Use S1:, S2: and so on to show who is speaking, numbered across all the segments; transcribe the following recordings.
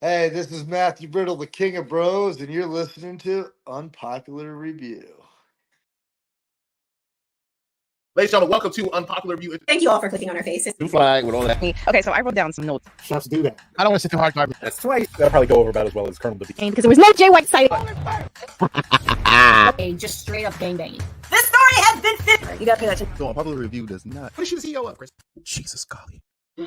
S1: Hey, this is Matthew Brittle, the King of Bros, and you're listening to Unpopular Review.
S2: Ladies and gentlemen, welcome to Unpopular Review.
S3: Thank you all for clicking on our faces.
S2: Blue flag with all that.
S4: Okay, so I wrote down some notes.
S2: Shots do that. I don't want to sit too hard. That's twice. That'll probably go over about as well as Colonel W.
S4: Because there was no Jay White side.
S3: Okay, just straight up gangbanging. This story has been fit. You gotta pay attention.
S2: So Unpopular Review does not. What is the CEO of, Chris? Jesus, golly. Yo.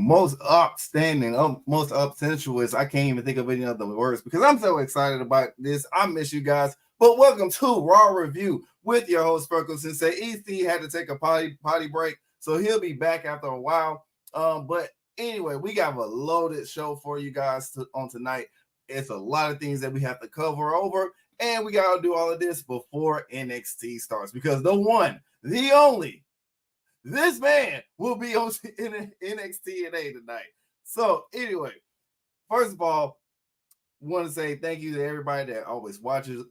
S2: Most outstanding, most sensuous. I can't even think of any other words because I'm so excited about this. I miss you guys. But welcome to Raw Review with your host, Frecklesensei. EC had to take a potty break, so he'll be back after a while. But anyway, we got a loaded show for you guys on tonight. It's a lot of things that we have to cover over, and we got to do all of this before NXT starts because the one, the only, this man will be on NXT tonight. So anyway, first of all, want to say thank you to everybody that always watch us,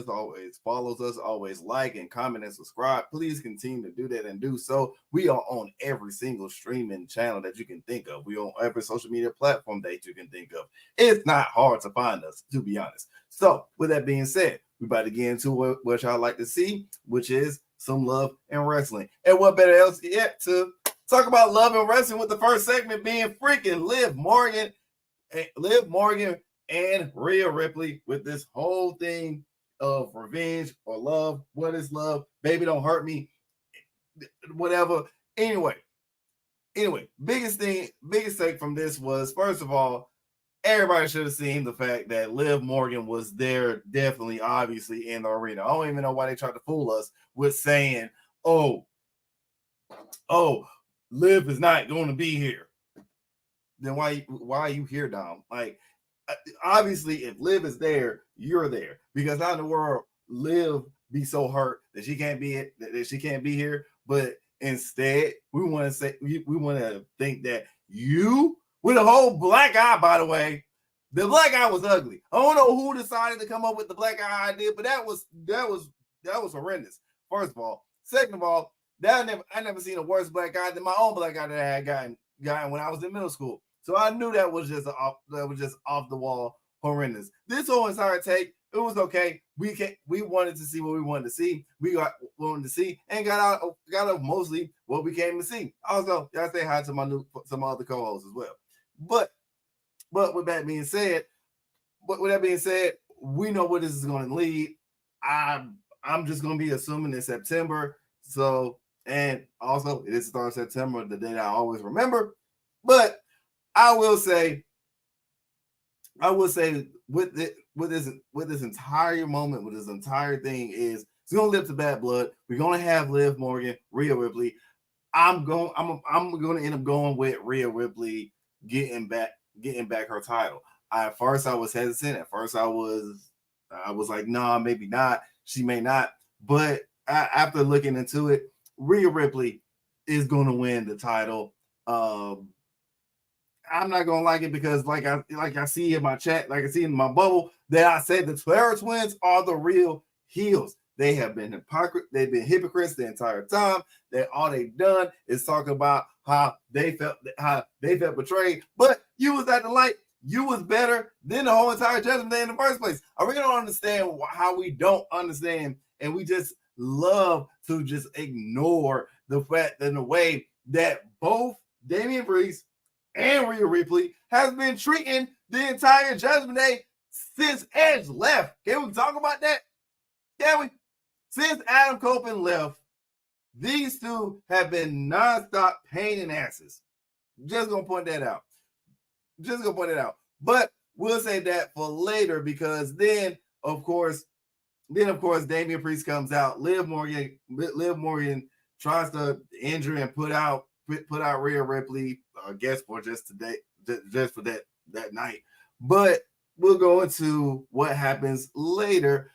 S2: always follows us, always like and comment and subscribe. Please continue to do that and do so. We are on every single streaming channel that you can think of. We on every social media platform that you can think of. It's not hard to find us, to be honest. So with that being said, we about to get into what y'all like to see, which is some love and wrestling. And what better else yet to talk about love and wrestling with the first segment being freaking Liv Morgan and Rhea Ripley with this whole thing of revenge or love. What is love? Baby, don't hurt me. Whatever. Anyway, biggest take from this was, first of all, everybody should have seen the fact that Liv Morgan was there, definitely, obviously, in the arena. I don't even know why they tried to fool us with saying, oh, Liv is not going to be here. Then why are you here, Dom? Like, obviously, if Liv is there, you're there. Because how in the world Liv be so hurt that she can't be here? But instead, we want to think that you, with a whole black eye, by the way, the black eye was ugly. I don't know who decided to come up with the black eye idea, but that was horrendous. First of all, second of all, I never seen a worse black eye than my own black eye that I had gotten when I was in middle school. So I knew that was just off the wall horrendous. This whole entire take, it was okay. We wanted to see what we wanted to see. We got wanted to see and got out mostly what we came to see. Also, y'all say hi to my other co-hosts as well. But with that being said, we know where this is going to lead. I'm just going to be assuming in September. So, and also it is the start of September, the date I always remember. But I will say with this entire moment, with this entire thing is it's gonna live to bad blood. We're gonna have Liv Morgan, Rhea Ripley. I'm gonna end up going with Rhea Ripley getting back her title. At first I was hesitant. At first I was like, nah, maybe not. She may not. But after looking into it, Rhea Ripley is gonna win the title. I'm not gonna like it because, like I see in my chat, like I see in my bubble, that I said the Flair twins are the real heels. They have been hypocrites the entire time. That all they've done is talk about how they felt betrayed. But you was at the light. You was better than the whole entire Judgment Day in the first place. I really don't understand how we don't understand, and we just love to just ignore the fact and the way that both Damian Priest and Rhea Ripley has been treating the entire Judgment Day since Edge left. Can we talk about that? Can we? Since Adam Copeland left, these two have been nonstop pain in asses. Just gonna point that out. But we'll say that for later because then, of course, Damian Priest comes out. Liv Morgan tries to injure and put out put out Rhea Ripley guest for just today, just for that night. But we'll go into what happens later,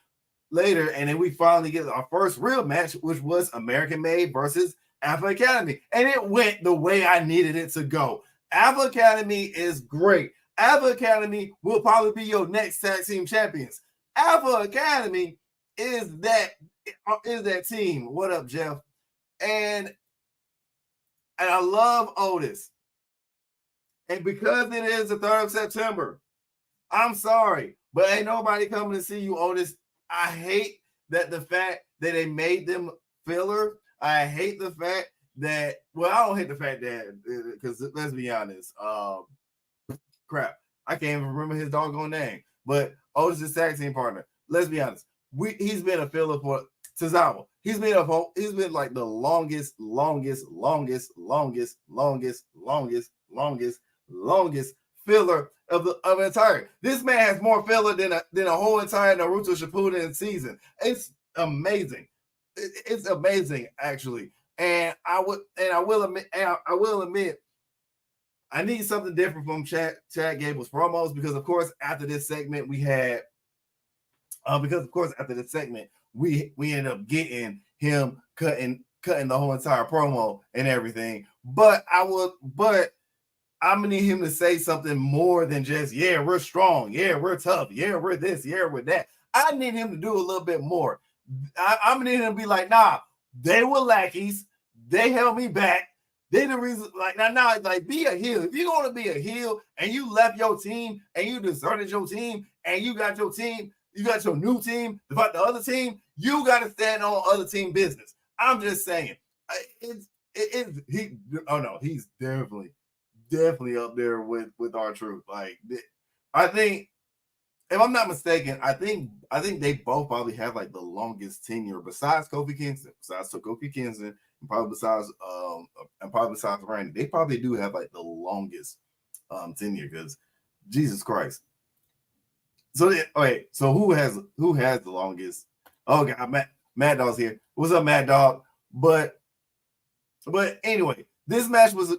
S2: and then we finally get our first real match, which was American Made versus Alpha Academy, and it went the way I needed it to go. Alpha Academy is great. Alpha Academy will probably be your next tag team champions. Alpha Academy is that team. What up, Jeff? And I love Otis. And because it is the 3rd of September, I'm sorry, but ain't nobody coming to see you, Otis. I hate that the fact that they made them filler. I hate the fact that, well, I don't hate the fact that, because let's be honest, crap, I can't even remember his doggone name, but Otis is tag team partner. Let's be honest. He's been a filler for Tozawa. He's been like the longest filler of an entire. This man has more filler than a whole entire Naruto Shippuden season. It's amazing. It's amazing, actually. And I will admit, I need something different from Chad Gable's promos, because of course after this segment we had, we ended up getting him cutting the whole entire promo and everything. But I'm gonna need him to say something more than just, yeah, we're strong, yeah, we're tough, yeah, we're this, yeah, we're that. I need him to do a little bit more. I'm gonna need him to be like, nah, they were lackeys, they held me back. They the reason, like now, like be a heel. If you're gonna be a heel and you left your team and you deserted your team and you got your team, you got your new team, about the other team, you got to stand on other team business. I'm just saying, he's definitely up there with R-Truth. Like, I think, if I'm not mistaken, I think they both probably have like the longest tenure besides Kofi Kingston, and probably besides Randy. They probably do have like the longest tenure, because Jesus Christ. So who has the longest? Oh God, Mad Dog's here. What's up, Mad Dog? But anyway, this match was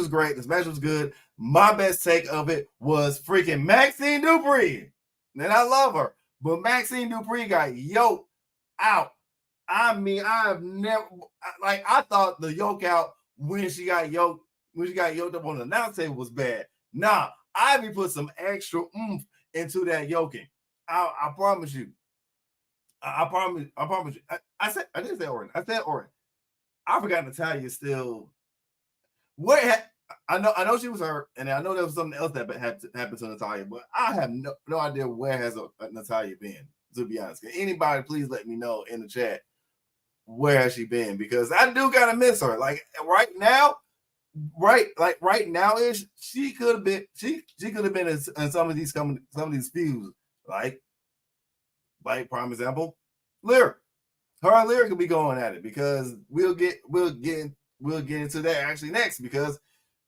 S2: great. This match was good. My best take of it was freaking Maxine Dupree. And I love her, but Maxine Dupree got yoked out. I mean, I thought the yoke out when she got yoked up on the announce table was bad. Nah, Ivy put some extra oomph into that yoking. I promise you. I promise you. I didn't say Orin. I said Orin. I forgot Natalya still. I know she was hurt, and I know there was something else that happened to Natalya, but I have no idea where has Natalya been, to be honest. Can anybody please let me know in the chat where has she been? Because I do gotta miss her. Like right now ish, she could have been in some of these feuds. Like prime example, Lyric. Her and Lyric could be going at it, because we'll get into that actually next, because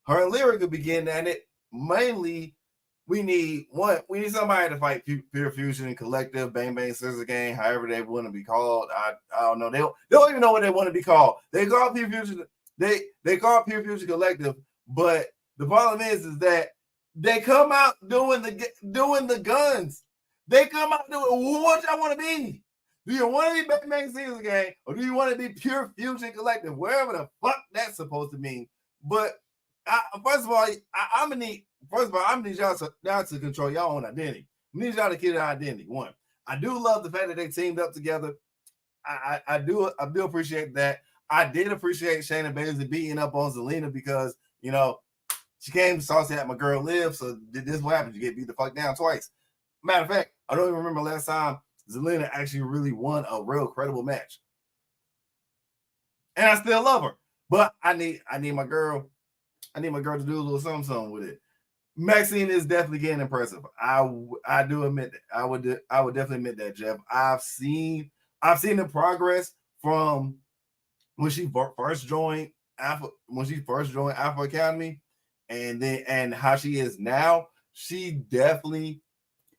S2: her and Lyric could be getting at it. Mainly, we need somebody to fight Pure Fusion and Collective, Bang Bang Scissor Gang, however they want to be called. I don't know. They don't even know what they want to be called. They call Pure Fusion. They call Pure Fusion Collective, but the problem is that they come out doing the guns. They come out doing what y'all want to be. Do you want to be Bang Bang Scissor Gang, or do you want to be Pure Fusion Collective? Wherever the fuck that's supposed to mean. But first of all, I'm gonna need y'all to control y'all own identity. I need y'all to get an identity. One, I do love the fact that they teamed up together. I do appreciate that. I did appreciate Shayna Baszler beating up on Zelina, because she came saucy at my girl Liv. So this is what happens. You get beat the fuck down twice. Matter of fact, I don't even remember last time Zelina actually really won a real credible match. And I still love her, but I need my girl. I need my girl to do a little something with it. Maxine is definitely getting impressive. I do admit that. I would definitely admit that, Jeff. I've seen the progress from when she first joined Alpha Academy, and how she is now. She definitely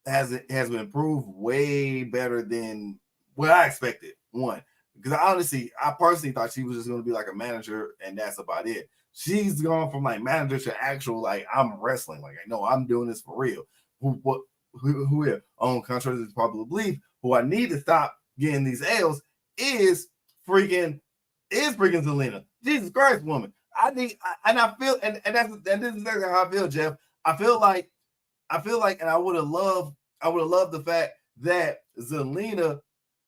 S2: has improved way better than what I expected. One, because I personally thought she was just going to be like a manager and that's about it. She's gone from like manager to actual like I'm wrestling. Like I know I'm doing this for real. Who here on contrary to popular belief, who I need to stop getting these L's is freaking Zelina. Jesus Christ, woman. I feel and this is exactly how I feel, Jeff. I feel like and I would have loved the fact that Zelina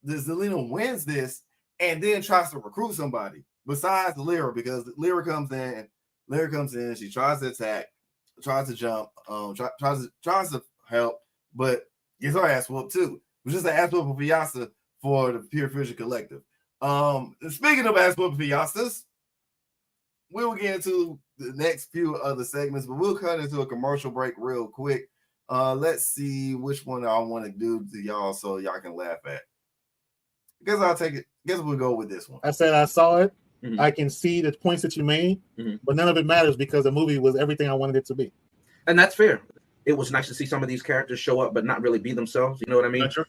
S2: wins this and then tries to recruit somebody besides Lyra, because Lyra comes in, she tries to attack, tries to jump, tries to help, but gets her ass whooped too. It was just an ass whooping for Yasa for the Pure Fusion Collective. Speaking of ass whooping for Yasas, we will get into the next few other segments, but we'll cut into a commercial break real quick. Let's see which one I want to do to y'all so y'all can laugh at. Guess I'll take it. Guess we'll go with this one.
S5: I said I saw it. Mm-hmm. I can see the points that you made, but none of it matters because the movie was everything I wanted it to be.
S6: And that's fair. It was nice to see some of these characters show up, but not really be themselves. You know what I mean? Sure.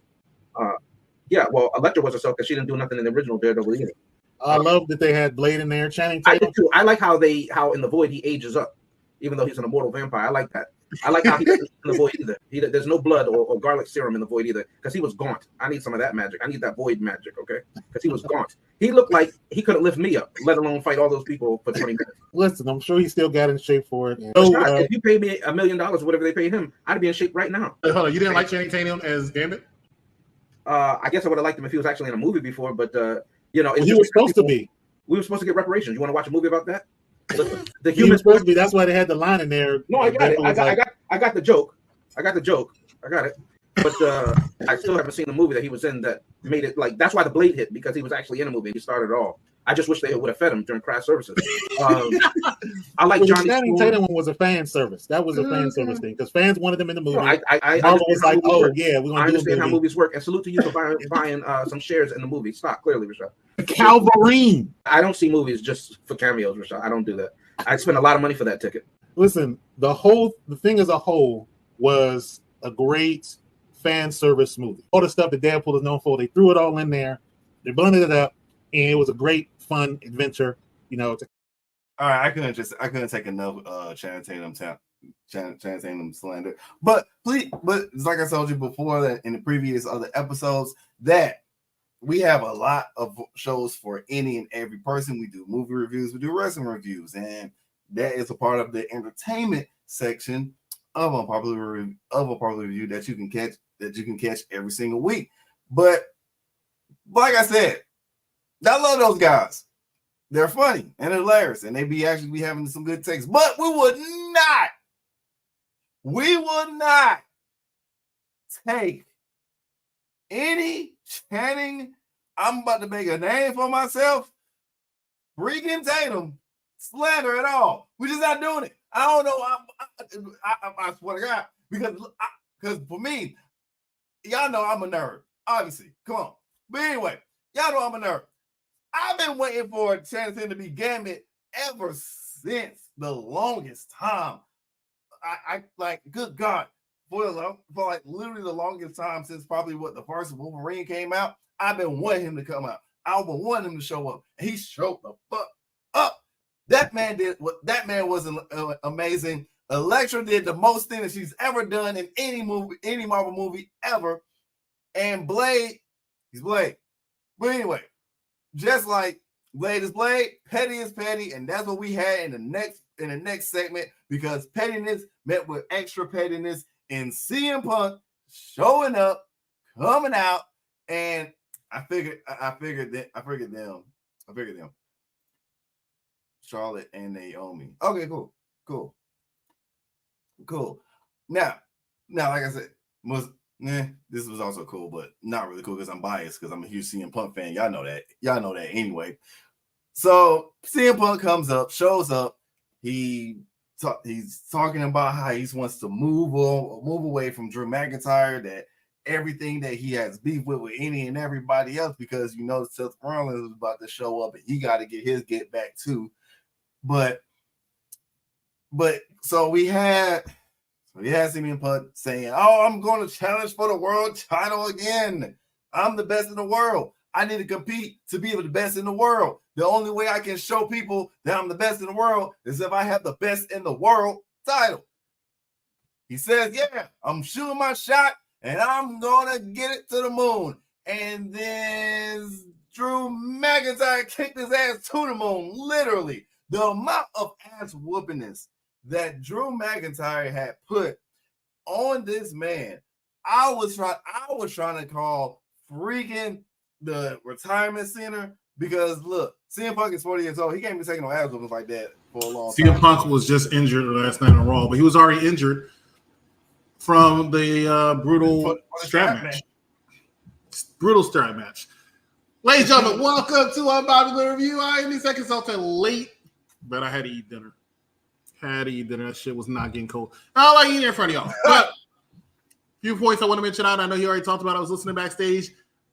S6: Yeah, well, Elektra was herself because she didn't do nothing in the original Daredevil either.
S5: I love that they had Blade in there. Channing
S6: Tatum. I did too. I like how in the Void he ages up, even though he's an immortal vampire. I like that. I like how he doesn't in the Void either. There's no blood or garlic serum in the Void either because he was gaunt. I need some of that magic. I need that Void magic, okay? Because he was gaunt. He looked like he couldn't lift me up, let alone fight all those people for 20 minutes.
S5: Listen, I'm sure he still got in shape for it.
S6: If you paid me $1 million or whatever they paid him, I'd be in shape right now.
S7: Hold on, you didn't like Channing Tatum as Gambit?
S6: I guess I would have liked him if he was actually in a movie before, but he
S5: was supposed to be.
S6: We were supposed to get reparations. You want to watch a movie about that?
S5: The he was supposed to be. That's why they had the line in there.
S6: No, I got it. I got the joke. I got it. But I still haven't seen the movie that he was in that made it like. That's why the Blade hit, because he was actually in a movie and he started it all. I just wish they would have fed him during crash services. I like Johnny.
S5: Channing Tatum one was a fan service. That was a fan service thing because fans wanted them in the movie.
S6: No, I
S5: was like, oh yeah, we're gonna
S6: I understand how movies work. And salute to you for buying some shares in the movie. Stop clearly, Rashad.
S5: Calvarine.
S6: I don't see movies just for cameos, Rashad. I don't do that. I spend a lot of money for that ticket.
S5: Listen, the thing as a whole was a great fan service movie. All the stuff that Deadpool is known for, they threw it all in there. They blended it up, and it was a great, fun adventure. All
S2: right, I couldn't take enough Channing Tatum slander. But like I told you before that in the previous other episodes, that we have a lot of shows for any and every person. We do movie reviews, we do wrestling reviews, and that is a part of the entertainment section of a popular review that you can catch every single week. But like I said, I love those guys. They're funny and hilarious, and they be having some good takes. But we would not take any Channing. I'm about to make a name for myself. Freaking Tatum slander at all. We're just not doing it. I don't know. I swear to God, because for me, y'all know I'm a nerd. Obviously, come on. But anyway, y'all know I'm a nerd. I've been waiting for Channing Tatum to be Gambit ever since the longest time. I like, good God, for like literally the longest time since probably the first Wolverine came out. I've been wanting him to come out. I've been wanting him to show up. And he showed the fuck up. That man was amazing. Elektra did the most thing that she's ever done in any Marvel movie ever. And Blade, he's Blade. But anyway, just like Blade is Blade, petty is petty, and that's what we had in the next segment, because pettiness met with extra pettiness in CM Punk showing up, coming out, and I figured them. Charlotte and Naomi. Okay, cool. Now, like I said, this was also cool, but not really cool because I'm biased because I'm a huge CM Punk fan. Y'all know that anyway. So CM Punk comes up, shows up. He's talking about how he wants to move away from Drew McIntyre, that everything that he has beef with any and everybody else, because Seth Rollins is about to show up and he got to get his get back too. But so we had CM Punk saying, "Oh, I'm going to challenge for the world title again. I'm the best in the world. I need to compete to be the best in the world. The only way I can show people that I'm the best in the world is if I have the best in the world title. He says, yeah, I'm shooting my shot and I'm going to get it to the moon. And then Drew McIntyre kicked his ass to the moon, literally. The amount of ass whoopiness that Drew McIntyre had put on this man, I was trying to call freaking the retirement center because look, CM Punk is 40 years old. He can't be taking no ass whoopings like that for a long time.
S7: CM Punk was just injured last night on Raw, but he was already injured from the brutal strap match. Brutal strap match. Ladies and gentlemen, welcome to Unpopular Review. I am THExecutive Consultant late, but I had to eat dinner. That shit was not getting cold. I don't like eating in front of y'all. But a few points I want to mention out. I know you already talked about it. I was listening backstage.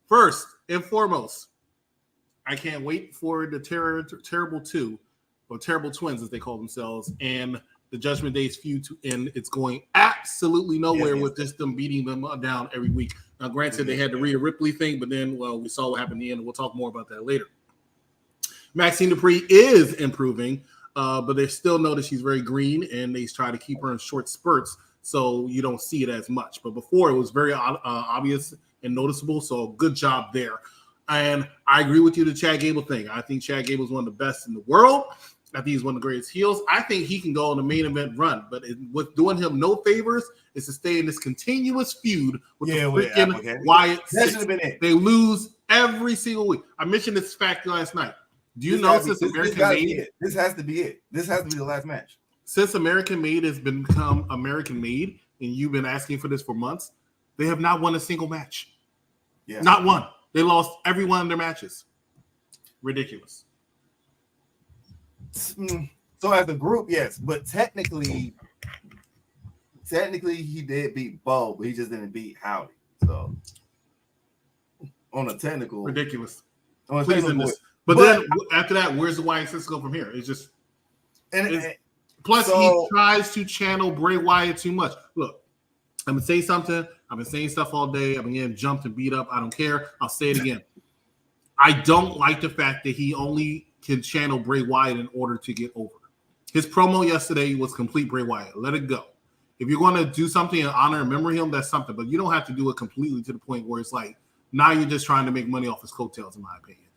S7: First and foremost, I can't wait for the Terrible Two, or Terrible Twins as they call themselves, and the Judgment Day's feud to end. It's going absolutely nowhere with just them beating them down every week. Now, granted, they had the Rhea Ripley thing, but then, well, we saw what happened in the end, and we'll talk more about that later. Maxine Dupree is improving, but they still notice she's very green, and they try to keep her in short spurts so you don't see it as much. But before, it was very obvious and noticeable, so good job there. And I agree with you, the Chad Gable thing. I think Chad Gable is one of the best in the world. I think he's one of the greatest heels. I think he can go on the main event run, but what's doing him no favors is to stay in this continuous feud with the freaking Wyatt Six. They lose every single week. I mentioned this fact last night. Do you know since American Made?
S2: This has to be it. This has to be the last match.
S7: Since American Made has become American Made, and you've been asking for this for months, they have not won a single match. Yeah. Not one. They lost every one of their matches. Ridiculous.
S2: So as a group, yes, but technically he did beat Bo, but he just didn't beat Howdy. So on a technical,
S7: ridiculous.
S2: On a technical
S7: but then after that, where's the Wyatt Six go from here? It's just plus he tries to channel Bray Wyatt too much. Look, I'm gonna say something. I've been saying stuff all day. I've been getting jumped and beat up. I don't care. I'll say it again. I don't like the fact that he only can channel Bray Wyatt in order to get over. His promo yesterday was complete Bray Wyatt. Let it go. If you're going to do something in honor and remember him, that's something. But you don't have to do it completely to the point where it's like, now you're just trying to make money off his coattails, in my opinion.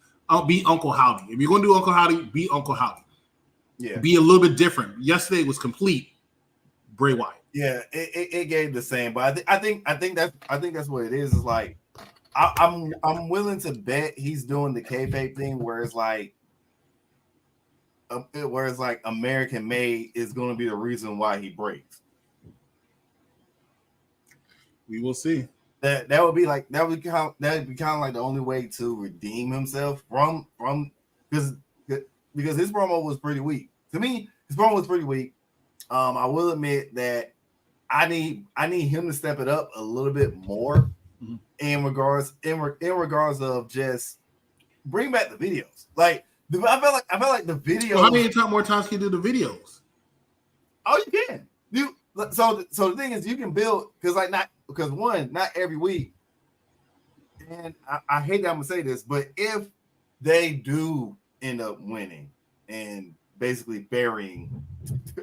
S7: Be Uncle Howdy. If you're going to do Uncle Howdy, be Uncle Howdy. Yeah. Be a little bit different. Yesterday was complete Bray Wyatt.
S2: Yeah, it gave the same. But I think that's what it is. It's like I'm willing to bet he's doing the kayfabe thing where it's like American Made is going to be the reason why he breaks.
S7: We will see.
S2: That would be kind of like the only way to redeem himself from because his promo was pretty weak. To me, his promo was pretty weak. I will admit that I need him to step it up a little bit more in regards of just bring back the videos. Like I felt like the videos.
S7: Well, how many more times can you do the videos?
S2: Oh, you can. So the thing is, you can build not every week. And I hate that I'm gonna say this, but if they do end up winning and basically burying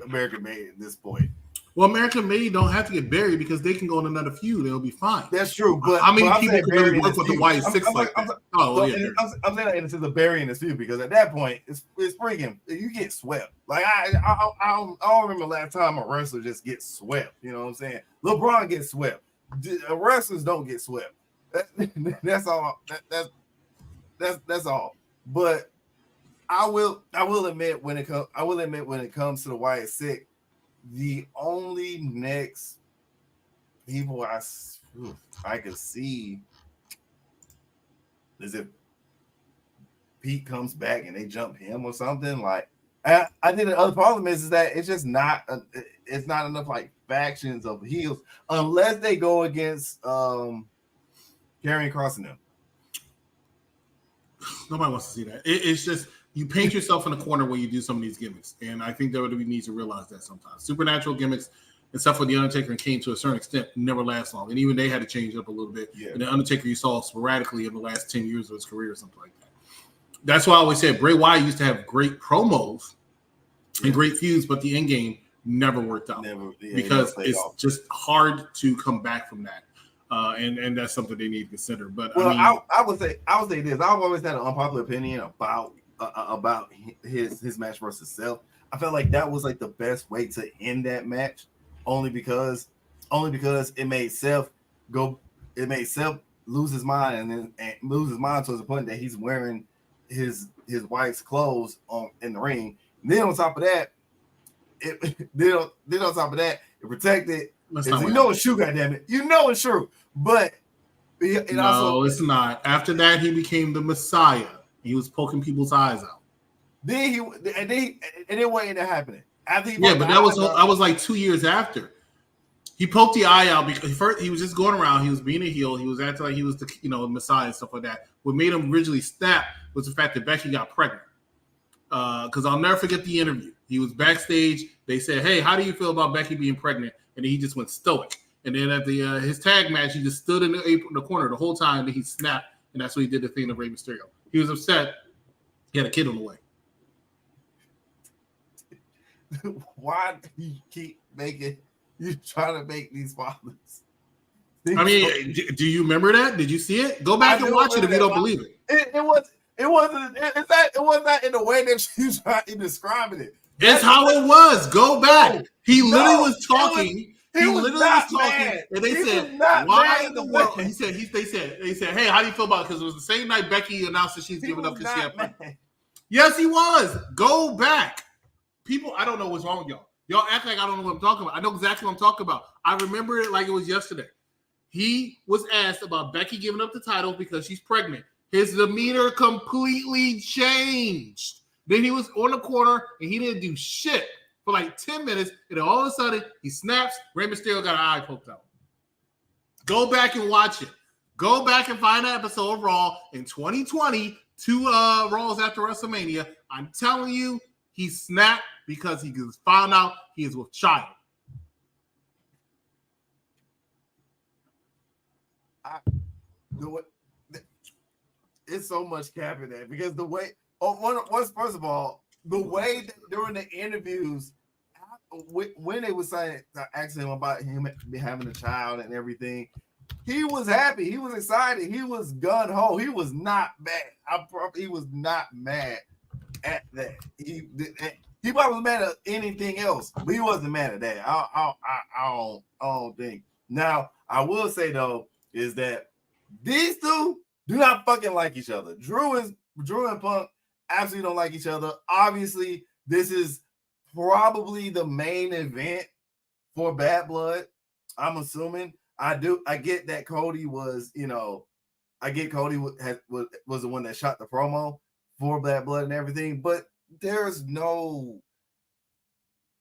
S2: American Made at this point.
S7: Well, American Made don't have to get buried because they can go on another feud. They'll be fine.
S2: That's true. But
S7: how many people can really work with the Wyatt Six like that?
S2: I'm saying that into the burying this feud because at that point, it's freaking, you get swept. Like, I don't remember last time a wrestler just gets swept. You know what I'm saying? LeBron gets swept. Wrestlers don't get swept. That's all. That's all. But I will admit when it comes to the Wyatt Six, the only next people I could see is if Pete comes back and they jump him or something. Like I think the other problem is that it's just not it's not enough like factions of heels unless they go against Karrion Kross and them.
S7: Nobody wants to see that. It's just you paint yourself in a corner when you do some of these gimmicks, and I think WWE needs to realize that sometimes. Supernatural gimmicks except for the Undertaker and Kane to a certain extent, never last long. And even they had to change up a little bit.
S2: Yeah.
S7: And the Undertaker you saw sporadically in the last 10 years of his career or something like that. That's why I always said Bray Wyatt used to have great promos and great feuds, but the end game never worked out because it's just hard to come back from that. And that's something they need to consider. But
S2: I would say this. I've always had an unpopular opinion about his match versus Seth. I felt like that was like the best way to end that match, only because it made Seth lose his mind and lose his mind to the point that he's wearing his wife's clothes in the ring. And then on top of that, it protected. You know it's true, goddammit. You know it's true. But
S7: it's not. After that, he became the Messiah. He was poking people's eyes out.
S2: Then what ended up happening? After
S7: but that was like 2 years after. He poked the eye out because first he was just going around. He was being a heel. He was acting like he was the Messiah and stuff like that. What made him originally snap was the fact that Becky got pregnant. Because I'll never forget the interview. He was backstage. They said, "Hey, how do you feel about Becky being pregnant?" And then he just went stoic. And then at his tag match, he just stood in the corner the whole time. Then he snapped, and that's what he did the thing to Rey Mysterio. He was upset. He had a kid on the way.
S2: Why do you keep you trying to make these fathers?
S7: I mean, do you remember that? Did you see it? Go back and watch it if you don't believe it.
S2: It wasn't in the way that you tried to describe it.
S7: It's how it was. Go back. He literally was talking. He literally was talking, and they said, "Why in the world?" He said, "They said, hey, how do you feel about it?" Because it was the same night Becky announced that she's giving up because she had pregnant. Yes, he was. Go back. People, I don't know what's wrong with y'all. Y'all act like I don't know what I'm talking about. I know exactly what I'm talking about. I remember it like it was yesterday. He was asked about Becky giving up the title because she's pregnant. His demeanor completely changed. Then he was on the corner and he didn't do shit for like 10 minutes. And then all of a sudden he snaps. Rey Mysterio got an eye poked out. Go back and watch it. Go back and find that episode of Raw in 2020, 2 Raws after WrestleMania. I'm telling you, he snapped because he found out he is with child.
S2: It's so much cap in that because the way, first of all, the way that during the interviews, when they was asking him about him having a child and everything, he was happy. He was excited. He was gun ho. He was not mad. He was not mad at that. He probably was mad at anything else, but he wasn't mad at that. I don't think. Now, I will say though, is that these two do not fucking like each other. Drew and Punk absolutely don't like each other. Obviously, this is probably the main event for Bad Blood. I'm assuming. I get that Cody was, Cody was the one that shot the promo for Bad Blood and everything, but there's no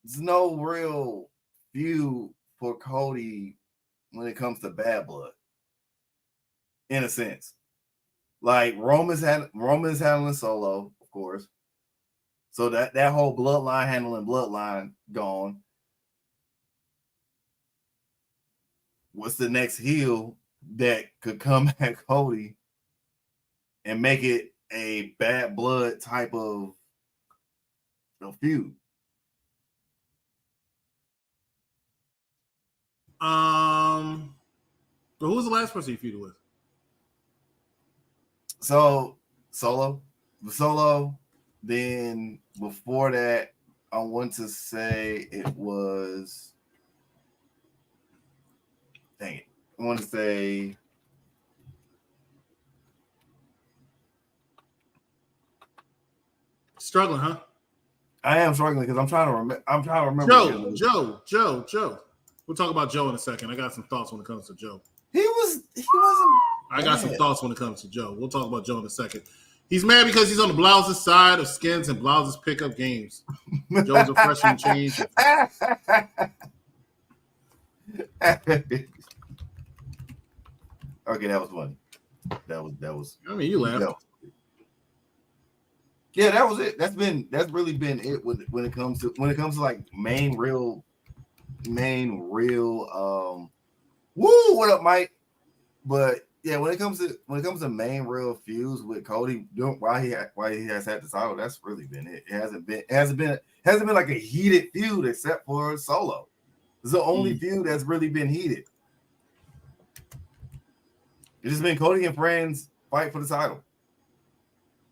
S2: real feud for Cody when it comes to Bad Blood. In a sense, like Roman's handling Solo, of course. So that whole bloodline gone. What's the next heel that could come at Cody and make it a Bad Blood type of feud?
S7: But who was the last person you feuded with?
S2: So Solo. Then before that, I want to say it was. Dang it! I want to say.
S7: Struggling, huh?
S2: I am struggling because I'm trying to remember.
S7: Joe. We'll talk about Joe in a second. I got some thoughts when it comes to Joe.
S2: He wasn't.
S7: I got some thoughts when it comes to Joe. We'll talk about Joe in a second. He's mad because he's on the Blouses side of Skins and Blouses pickup games. Joe's a freshman change.
S2: Okay, that was funny. That was.
S7: I mean, you laughed.
S2: Yeah, that was it. That's really been it when it comes to like main real main real woo, what up, Mike? But yeah, when it comes to main real feuds with Cody, why he has had the title, that's really been it. It hasn't been like a heated feud except for Solo. It's the only feud that's really been heated. It's just been Cody and friends fight for the title.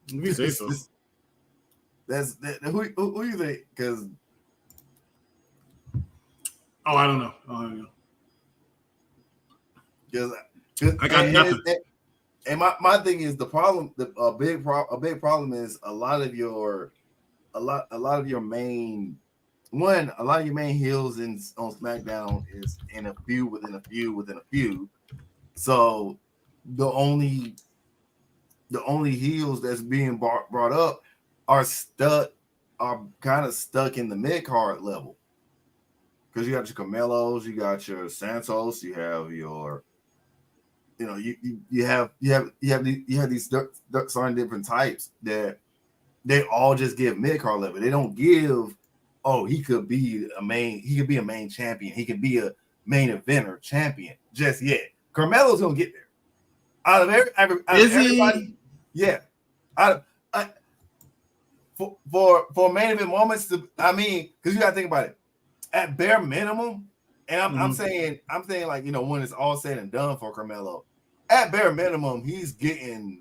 S7: If you say so.
S2: Who you think? Because
S7: I don't know. I got nothing.
S2: And my thing is the problem. A big problem is a lot of your main heels on SmackDown is in a feud within a feud within a feud. So the only heels that's being brought up are kind of stuck in the mid card level, because you got your Carmelos, you got your Santos, you have your, you have these certain different types that they all just give mid card level. They don't give, he could be a main champion, he could be a main eventer champion just yet. Carmelo's gonna get there. Out of everybody, yeah. For main event moments, because you gotta think about it. At bare minimum, and I'm saying like, when it's all said and done for Carmelo, at bare minimum, he's gonna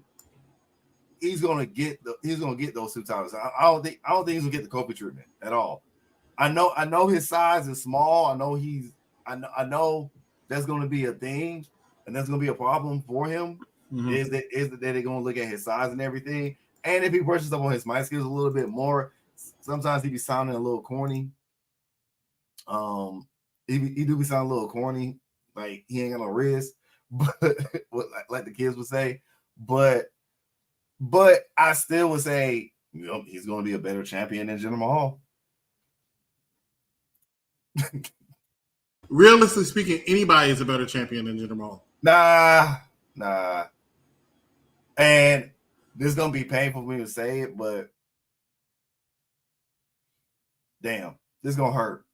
S2: get those 2 titles. I don't think he's gonna get the Kofi treatment at all. I know his size is small. I know that's gonna be a thing, and that's gonna be a problem for him. Is that they're gonna look at his size and everything. And if he brushes up on his mic skills a little bit more, sometimes he be sounding a little corny. He do be sounding a little corny, like he ain't got no wrist, but like the kids would say. But I still would say, he's going to be a better champion than Jinder Mahal.
S7: Realistically speaking, anybody is a better champion than Jinder Mahal.
S2: Nah. And this is gonna be painful for me to say it, but damn, this is gonna hurt.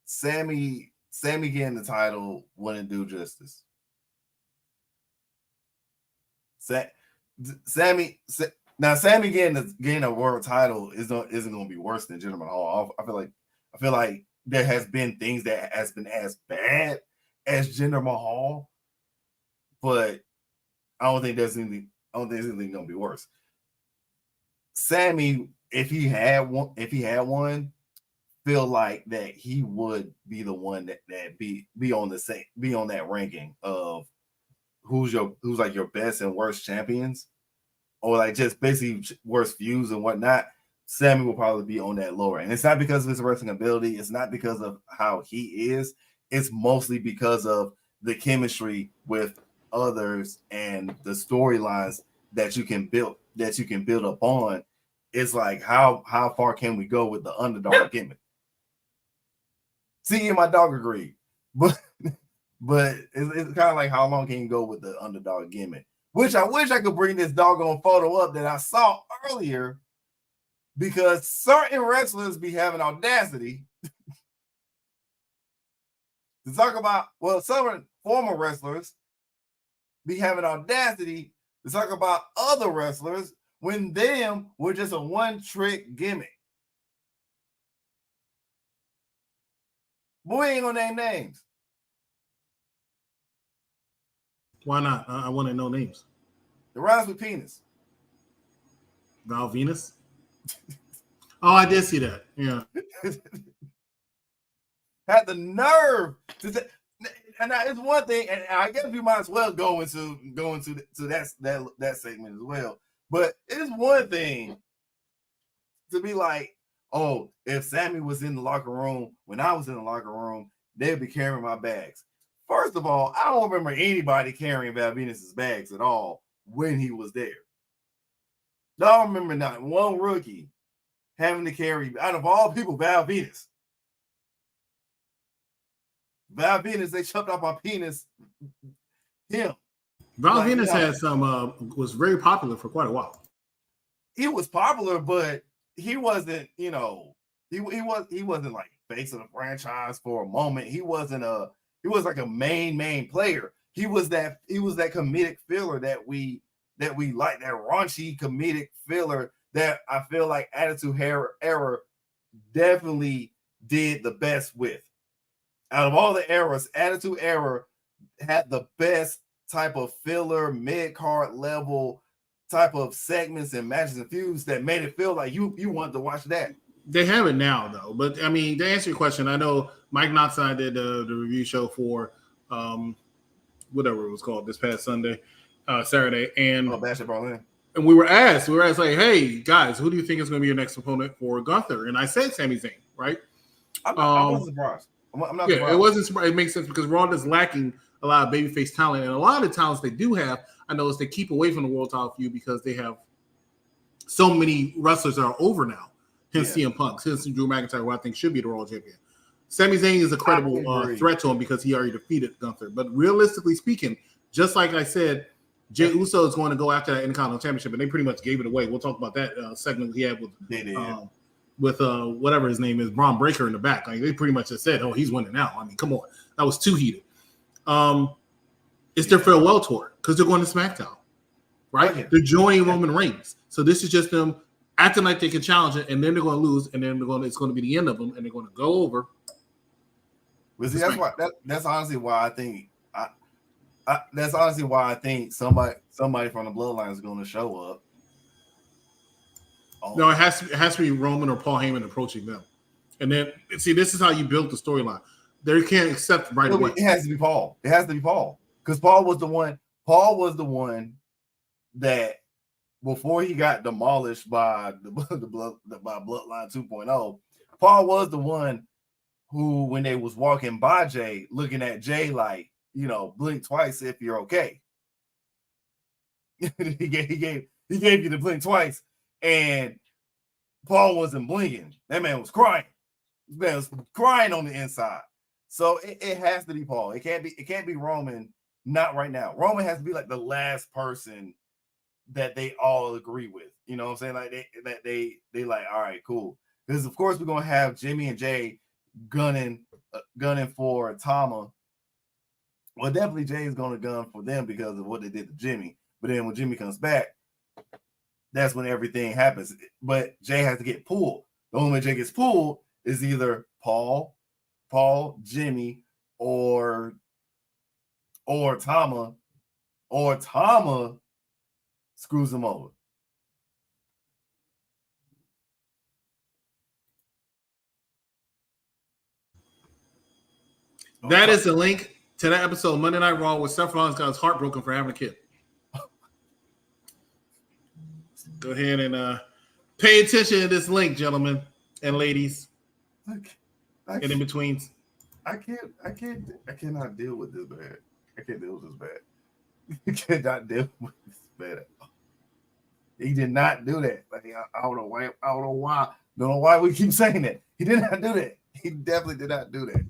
S2: Sammy getting the title wouldn't do justice. Sammy getting a world title isn't gonna be worse than Jinder Mahal. I feel like there has been things that has been as bad as Jinder Mahal, but I don't think there's anything gonna be worse. Sammy, if he had one, feel like that he would be the one that be on that ranking of who's like your best and worst champions, or like just basically worst views and whatnot. Sammy will probably be on that lower, and it's not because of his wrestling ability. It's not because of how he is. It's mostly because of the chemistry with others and the storylines that you can build upon. It's like how far can we go with the underdog gimmick? See, my dog agreed, but it's kind of like how long can you go with the underdog gimmick? Which I wish I could bring this doggone photo up that I saw earlier, because certain wrestlers be having audacity to talk about, some former wrestlers be having audacity to talk about other wrestlers when them were just a one-trick gimmick. But we ain't gonna name names.
S7: Why not? I want to know names.
S2: The rhymes with penis.
S7: Val Venus. Oh, I did see that. Yeah.
S2: Had the nerve to say, and now it's one thing, and I guess we might as well go into that segment as well. But it is one thing to be like, if Sammy was in the locker room when I was in the locker room, they'd be carrying my bags. First of all, I don't remember anybody carrying Val Venus's bags at all when he was there. I don't remember not one rookie having to carry, out of all people, Val Venus. Val Venus, they chopped off my penis. Him.
S7: Val Venus had some was very popular for quite a while.
S2: He was popular, but he wasn't, he wasn't like face of the franchise for a moment. He was like a main player. He was that comedic filler that we like, that raunchy comedic filler that I feel like Attitude Era definitely did the best with. Out of all the eras, Attitude Era had the best type of filler, mid-card level type of segments and matches and feuds that made it feel like you wanted to watch that.
S7: They have it now, though. But, I mean, to answer your question, I know Mike Knox and I did the review show for whatever it was called this past Saturday. And
S2: Bash at Berlin.
S7: And we were asked, like, hey, guys, who do you think is going to be your next opponent for Gunther? And I said Sami Zayn, right?
S2: I wasn't surprised. I'm not surprised.
S7: It wasn't surprised. It makes sense because Raw is lacking a lot of babyface talent. And a lot of the talents they do have, I know, is they keep away from the world title feud because they have so many wrestlers that are over now. Hence CM Punk, hence Drew McIntyre, who I think should be the Raw champion. Sami Zayn is a credible threat to him because he already defeated Gunther. But realistically speaking, just like I said, Jey Uso is going to go after that Intercontinental Championship, and they pretty much gave it away. We'll talk about that segment he had with whatever his name is, Braun Breaker in the back. Like, they pretty much just said, "Oh, he's winning now." I mean, come on, that was too heated. It's their farewell tour because they're going to SmackDown, right? Okay. They're joining Roman Reigns, so this is just them acting like they can challenge it, and then they're going to lose, and then it's going to be the end of them, and they're going to go over.
S2: Well, see, that's honestly why I think. That's honestly why I think somebody from the Bloodline is going to show up. Oh.
S7: No, it has to be Roman or Paul Heyman approaching them, and then see, this is how you build the storyline. They can't accept right away.
S2: It has to be Paul. It has to be Paul because Paul was the one. Paul was the one that before he got demolished by by Bloodline 2.0. Paul was the one who, when they was walking by Jay, looking at Jay like, blink twice if you're okay. he gave you the blink twice, and Paul wasn't blinking. That man was crying. This man was crying on the inside. So it has to be Paul. It can't be Roman. Not right now. Roman has to be like the last person that they all agree with. You know what I'm saying? Like they like, all right, cool. Because of course we're gonna have Jimmy and Jay gunning for Tama. Well, definitely Jay is going to gun for them because of what they did to Jimmy. But then when Jimmy comes back, that's when everything happens. But Jay has to get pulled. The only way Jay gets pulled is either Paul, Jimmy, or Tama, screws him over.
S7: That is the link to that episode of Monday Night Raw where Seth Rollins got his heart broken for having a kid. Go ahead and pay attention to this link, gentlemen and ladies, and in betweens.
S2: I cannot deal with this bad. I can't deal with this bad. I cannot deal with this bad. He did not do that. Like, I don't know why. I don't know why we keep saying that. He did not do that. He definitely did not do that.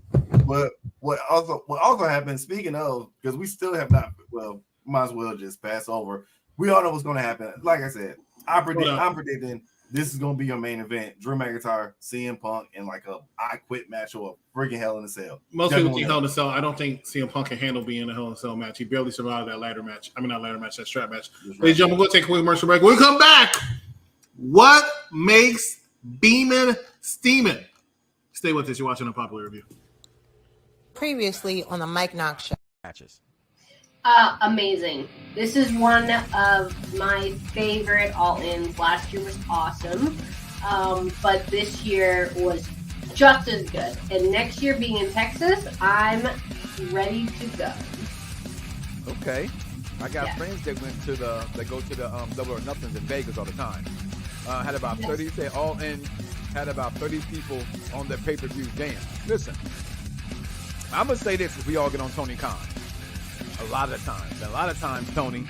S2: But what also happened, speaking of, because we still have not, well, might as well just pass over. We all know what's going to happen. Like I said, I'm predicting this is going to be your main event. Drew McIntyre, CM Punk, and like a I Quit match or a freaking Hell in a Cell.
S7: Most people think Hell in a Cell. I don't think CM Punk can handle being in a Hell in a Cell match. He barely survived that ladder match. I mean, not ladder match, that strap match. Ladies and gentlemen, we're going to take a quick commercial break. When we come back, what makes beaming steaming? Stay with us. You're watching Unpopular Review.
S8: Previously on the Mike Knox show.
S9: Matches.
S10: Amazing. This is one of my favorite all-ins. Last year was awesome, but this year was just as good. And next year, being in Texas, I'm ready to go.
S9: Okay, I got friends that went to that go to the Double or Nothings in Vegas all the time. Had about 30. They all in. Had about 30 people on their pay-per-view game. Listen, I'm gonna say this if we all get on Tony Khan. A lot of times, Tony,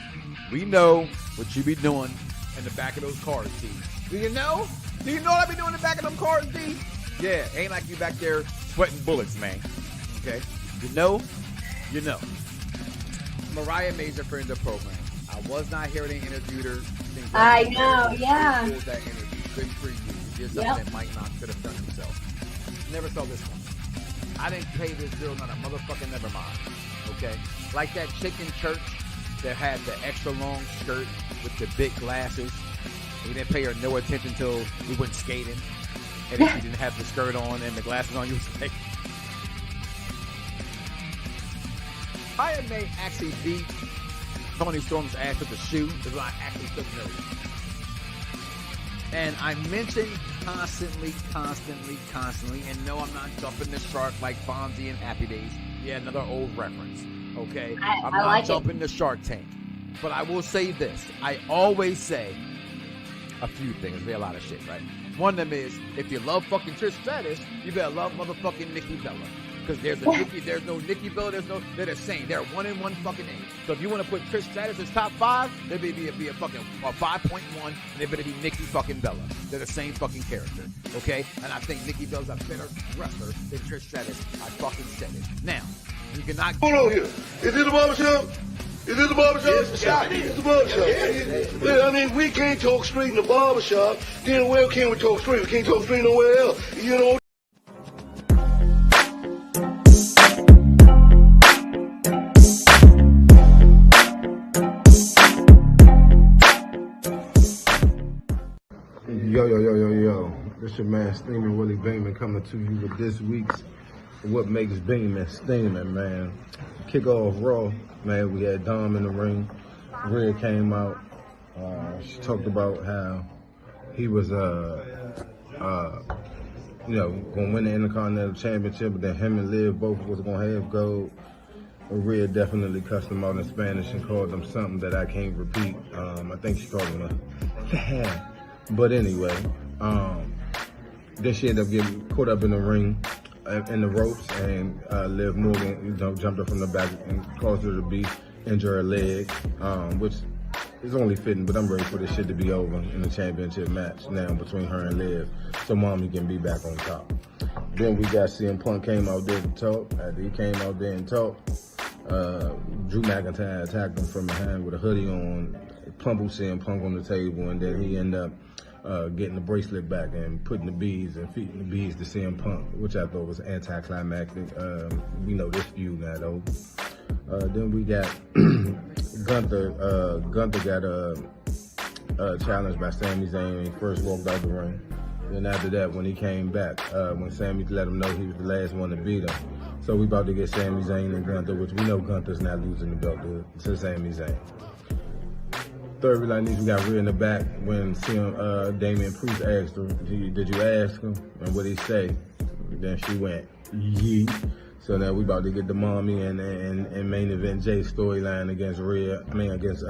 S9: we know what you be doing in the back of those cars, D. Do you know what I be doing in the back of them cars, D? Yeah, ain't like you back there sweating bullets, man. Okay? You know. Mariah made her friend the program. I was not here to interview her.
S10: I know, yeah.
S9: That interview. Good for you. You did something that Mike Knox could have done himself. Never saw this one. I didn't pay this girl not a motherfucking never mind. Okay? Like that chick in church that had the extra long skirt with the big glasses. We didn't pay her no attention until we went skating. And if she didn't have the skirt on and the glasses on, you was like... I may actually beat Tony Storm's ass with the shoe is what I actually took notice. And I mentioned constantly, and no, I'm not jumping the shark like Fonzie and Happy Days. Yeah, another old reference. Okay? I'm not
S10: like
S9: jumping the Shark Tank. But I will say this. I always say a few things. There's a lot of shit, right? One of them is, if you love fucking Trish Stratus, you better love motherfucking Nikki Bella. Because there's no Nikki Bella, they're the same. They're one in one fucking name. So if you want to put Trish Stratus as top 5, there better be a fucking 5.1, and there better be Nikki fucking Bella. They're the same fucking character, okay? And I think Nikki Bella's a better wrestler than Trish Stratus. I fucking said it. Now, you cannot...
S11: Hold on here. Is this the barbershop? Is this the barbershop? Yes, it's the barbershop. Yeah. I mean, we can't talk street in the barbershop. Then where can we talk street? We can't talk street nowhere else. You know?
S12: Yo. This your man Steamin' Willie Beeman coming to you with this week's What Makes Beeman Steamin', man. Kick off Raw, man, we had Dom in the ring. Rhea came out. She talked about how he was, gonna win the Intercontinental Championship, but then him and Liv both was gonna have gold. Rhea definitely cussed him out in Spanish and called him something that I can't repeat. I think she called him a but anyway, then she ended up getting caught up in the ring, in the ropes, and Liv Morgan, jumped her from the back and caused her to injure her leg, which is only fitting, but I'm ready for this shit to be over in the championship match now between her and Liv, so Mommy can be back on top. Then we got CM Punk came out there to talk. After he came out there and talked, Drew McIntyre attacked him from behind with a hoodie on, pummeled CM Punk on the table, and then he ended up getting the bracelet back and putting the beads and feeding the beads to CM Punk, which I thought was anticlimactic. We know this feud not over. Then we got Gunther. Gunther got challenged by Sami Zayn when he first walked out the ring. Then after that, when he came back, when Sami let him know he was the last one to beat him. So we about to get Sami Zayn and Gunther, which we know Gunther's not losing the belt to Sami Zayn. Third realize we got Rhea in the back when Damian Priest asked her, did you ask him? And what he say? Then she went, yeet. So now we about to get the Mommy and main event Jay storyline against against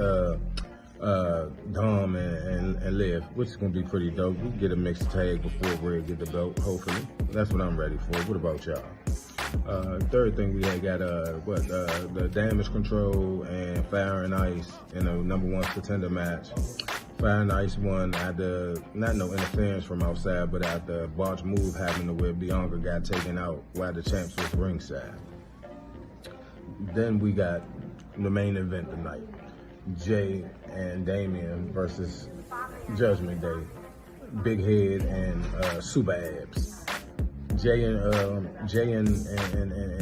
S12: Dom and Liv, which is gonna be pretty dope. We get a mixed tag before Rhea get the belt, hopefully. That's what I'm ready for. What about y'all? Third thing we had got the Damage Control and Fire and Ice in a #1 contender match. Fire and Ice won after not no interference from outside, but after a botch move happened to where Bianca got taken out while the champs was ringside. Then we got the main event tonight: Jay and Damian versus Judgment Day, Big Head and Super Abs. Jay and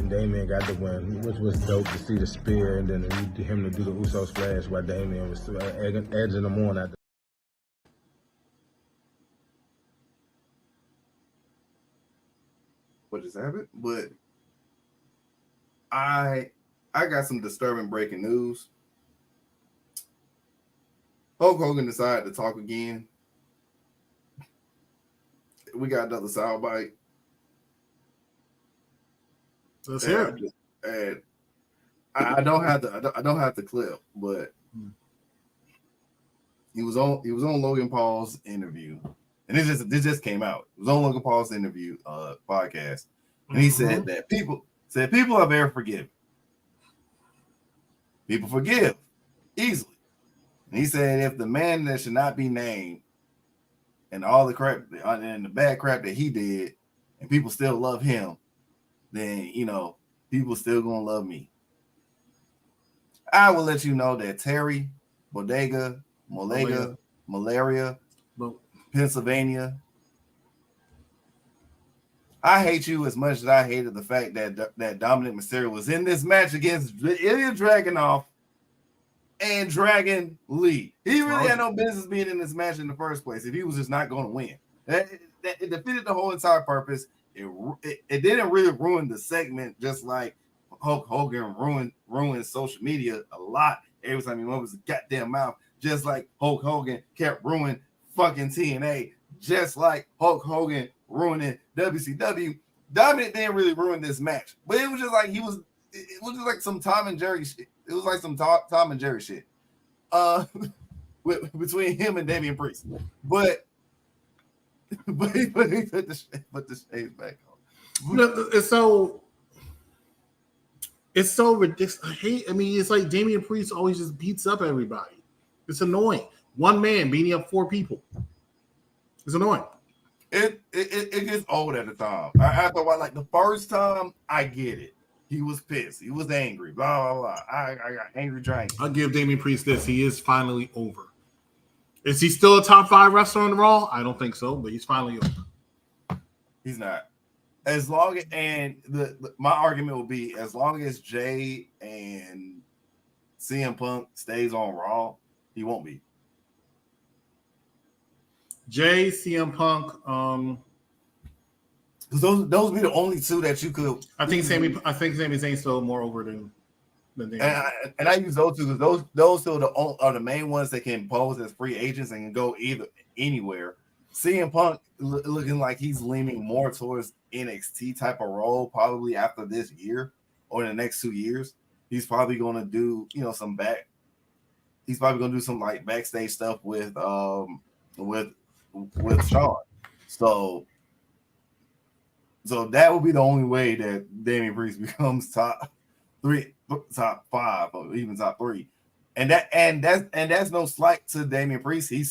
S12: Damian got the win, which was dope to see the spear and then him to do the Uso splash while Damian was edging them on at the.
S2: What just happened? But I got some disturbing breaking news. Hulk Hogan decided to talk again. We got another soundbite.
S7: Let's hear it.
S2: And I don't have the clip, but he was on Logan Paul's interview, and this just came out. It was on Logan Paul's interview podcast, and he said that people are very forgiving. People forgive easily. And he said if the man that should not be named and all the crap and the bad crap that he did, and people still love him, then people still gonna love me. I will let you know that Terry, Bodega, Malaria, Pennsylvania. I hate you as much as I hated the fact that Dominic Mysterio was in this match against Ilya Dragunov and Dragon Lee. He really had no business being in this match in the first place if he was just not going to win. It defeated the whole entire purpose. It didn't really ruin the segment, just like Hulk Hogan ruined social media a lot every time he opens his goddamn mouth, just like Hulk Hogan kept ruining fucking TNA, just like Hulk Hogan ruining WCW. Dominic didn't really ruin this match, but it was just like it was just like some Tom and Jerry shit. It was like some Tom and Jerry shit between him and Damian Priest. But he put the shades back on.
S7: It's so ridiculous. I mean, it's like Damian Priest always just beats up everybody. It's annoying. One man beating up 4 people. It's annoying.
S2: It gets old at the time. After a while, like the first time, I get it. He was pissed. He was angry. Blah blah blah. I got angry giant.
S7: I'll give Damian Priest this. He is finally over. Is he still a top 5 wrestler on the Raw? I don't think so, but he's finally over.
S2: He's not. As long as, and my argument would be, as long as Jay and CM Punk stays on Raw, he won't be.
S7: Jay, CM Punk,
S2: because those be the only 2 that you could.
S7: I think Sami Zayn's still more over than
S2: and I use those 2 because those 2 are the main ones that can pose as free agents and can go anywhere. CM Punk looking like he's leaning more towards NXT type of role probably after this year or the next 2 years. He's probably going to do He's probably going to do some like backstage stuff with Shawn. So that would be the only way that Damian Priest becomes top 5, or even top 3. And that's no slight to Damian Priest. I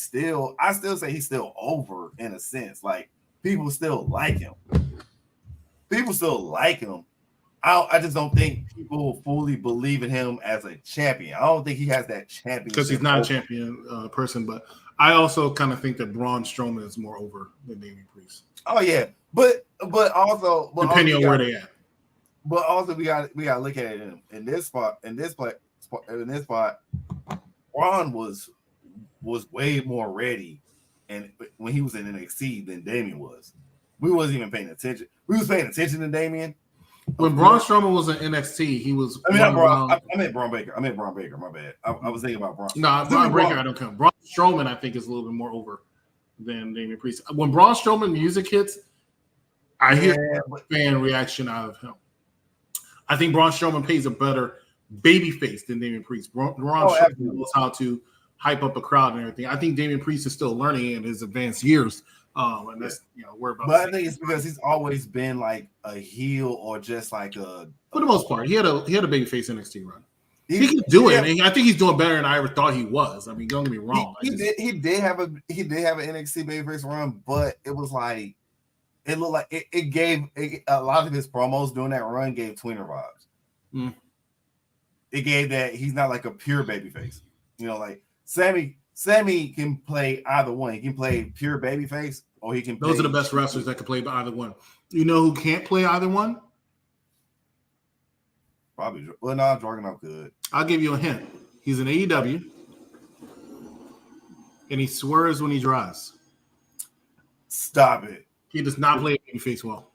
S2: still say he's still over in a sense. Like people still like him. I just don't think people fully believe in him as a champion. I don't think he has that champion
S7: because he's not a champion person. But I also kind of think that Braun Strowman is more over than Damian Priest.
S2: Oh yeah, but also
S7: depending on where they at.
S2: But also we got to look at it in this spot. In this spot, Braun was way more ready, and when he was in NXT than Damian was. We wasn't even paying attention. We was paying attention to Damian.
S7: When Braun Strowman was in NXT, he was.
S2: I meant Braun Baker. My bad. I was thinking about Braun.
S7: No, Braun Breaker, I don't count. Braun Strowman, I think, is a little bit more over than Damian Priest. When Braun Strowman music hits, I hear fan reaction out of him. I think Braun Strowman plays a better baby face than Damian Priest. Braun Strowman knows how to hype up a crowd and everything. I think Damian Priest is still learning in his advanced years. And that's we're about.
S2: But I think it's because he's always been like a heel or just like a.
S7: For the most part, he had a baby face NXT run. He can do it. And I think he's doing better than I ever thought he was. I mean, don't get me wrong.
S2: He did have an NXT babyface run, but it was like it looked like it gave a lot of his promos during that run gave tweener vibes. It gave that he's not like a pure babyface. Like Sammy can play either one. He can play pure babyface, or he can.
S7: Those are the best wrestlers that can play either one. You know who can't play either one?
S2: Probably. Well, no, Dragunov could.
S7: I'll give you a hint. He's in AEW, and he swears when he drives.
S2: Stop it.
S7: He does not play babyface well.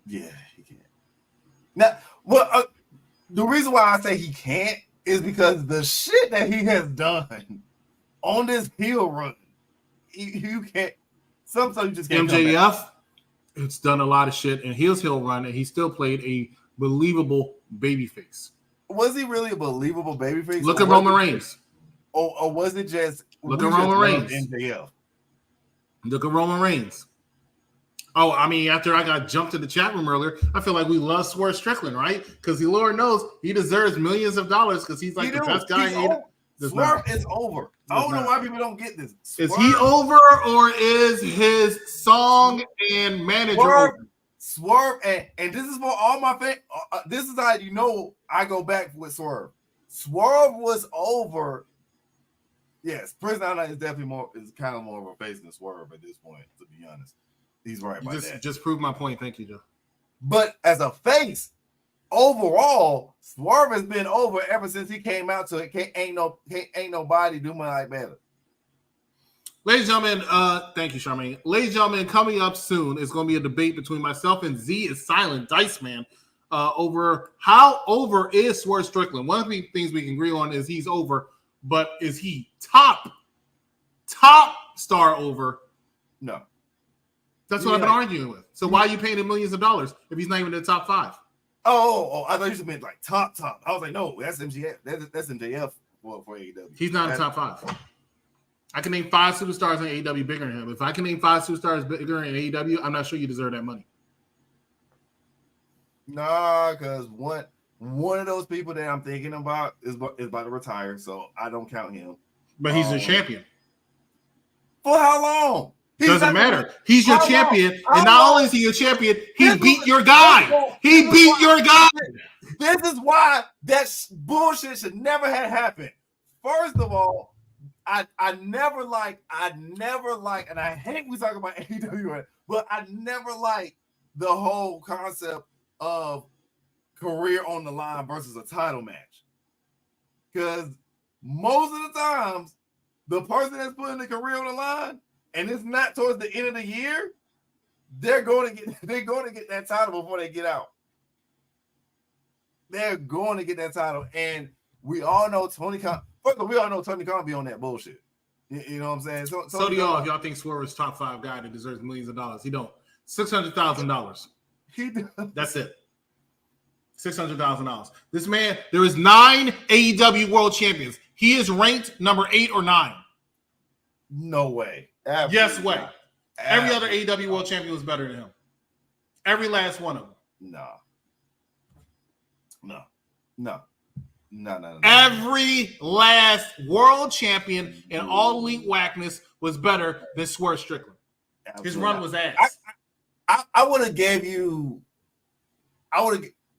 S2: Yeah, he can't. Now, the reason why I say he can't is because the shit that he has done on this heel run, you can't. Sometimes you just can't.
S7: MJF, it's done a lot of shit in his heel run, and he still played a believable babyface.
S2: Was he really a believable babyface?
S7: Look at Roman Reigns.
S2: Or was it just
S7: look at Roman Reigns?
S2: MJF.
S7: Look at Roman Reigns. Oh, I mean, after I got jumped in the chat room earlier, I feel like we love Swerve Strickland, right? Because the Lord knows he deserves millions of dollars because he's like the best guy.
S2: Swerve is over. I don't know why people don't get this.
S7: Is he over or is his song and manager over?
S2: Swerve, and this is for all my fans. This is how I go back with Swerve. Swerve was over. Yes, Prince Nana is definitely is kind of more of a face than Swerve at this point, to be honest. He's right about that.
S7: Just proved my point. Thank you, Joe.
S2: But as a face, overall, Swerve has been over ever since he came out. So it ain't nobody doing like better.
S7: Ladies and gentlemen, thank you, Charmaine. Ladies and gentlemen, coming up soon is going to be a debate between myself and Z is Silent Dice Man over how over is Swerve Strickland. One of the things we can agree on is he's over, but is he top star over?
S2: No.
S7: That's what I've been arguing with. So why are you paying him millions of dollars if he's not even in the top 5?
S2: Oh, I thought you meant like top. I was like, no, that's MJF. That's MJF for AEW.
S7: He's not in the top 5. I can name 5 superstars in AEW bigger than him. If I can name 5 superstars bigger in AEW, I'm not sure you deserve that money.
S2: Nah, because one of those people that I'm thinking about is about to retire, so I don't count him.
S7: But he's a champion.
S2: For how long?
S7: Doesn't matter. He's your champion, and not only is he your champion, he beat your guy. He beat your guy.
S2: This is why that bullshit should never have happened. First of all, I never like, and I hate we talk about AEW, but I never liked the whole concept of career on the line versus a title match. Because most of the times, the person that's putting the career on the line, and it's not towards the end of the year, they're going to get that title before they get out. They're going to get that title, and we all know Tony Khan. First of all, we all know Tony Khan be on that bullshit. You know what I'm saying?
S7: So do y'all. If y'all think Swerve is top 5 guy that deserves millions of dollars, he don't. $600,000. That's it. $600,000. This man, there is 9 AEW World Champions. He is ranked number 8 or 9.
S2: No way.
S7: Absolutely yes way. Not. Every other AEW World Champion was better than him. Every last one of them. No. Every last World Champion in All Elite Whackness was better than Swerve Strickland. Absolutely. His run was ass.
S2: I would have gave you.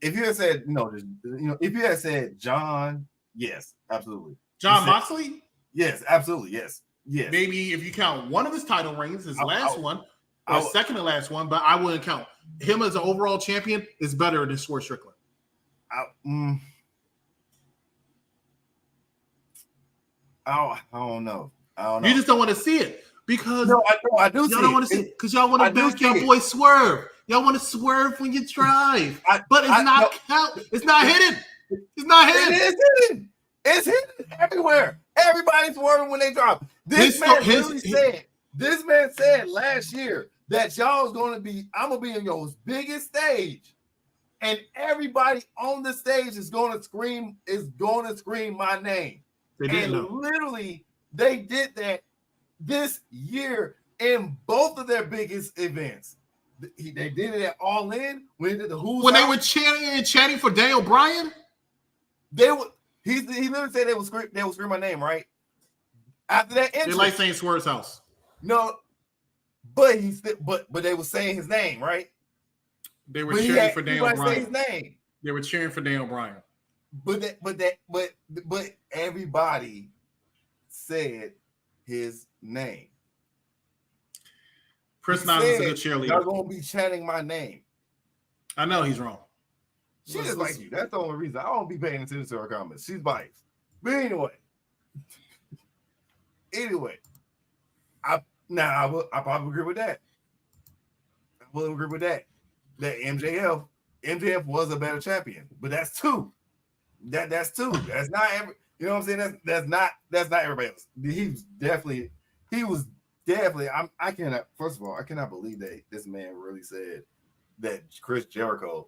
S2: If you had said if you had said John, yes, absolutely.
S7: John Moxley?
S2: Yes, absolutely, yes.
S7: Maybe if you count one of his title reigns, his last one, or second to last one, but I wouldn't count him as an overall champion is better than Swerve Strickland.
S2: I don't know.
S7: You just don't want to see it because
S2: I do.
S7: Y'all don't want to see it because y'all want to back your boy Swerve. Y'all want to swerve when you drive, but it's not count. It's not hidden. It's not hidden.
S2: It is hidden. It's hidden everywhere. Everybody's swerving when they drop. This man said last year that y'all was going to be. I'm gonna be on your biggest stage, and everybody on the stage is going to scream. My name. Literally, they did that this year in both of their biggest events. They did it at All In when they did the Who's
S7: when
S2: Out.
S7: They were chanting for Daniel Bryan.
S2: They would. He literally said they would scream my name right after that entrance.
S7: They like saying Swerve's house.
S2: No, but they were saying his name right.
S7: They were cheering for Daniel Bryan.
S2: Say his name.
S7: They were cheering for Daniel Bryan.
S2: But everybody said his name.
S7: Chris Knox is a good cheerleader.
S2: Y'all gonna be chanting my name.
S7: I know he's wrong.
S2: She just like you. That's the only reason. I don't be paying attention to her comments. She's biased. But anyway, I probably agree with that. I will agree with that. That MJF was a better champion, but that's two. That's two. That's not every. You know what I'm saying? That's not everybody else. He was definitely. I cannot. First of all, I cannot believe that this man really said that Chris Jericho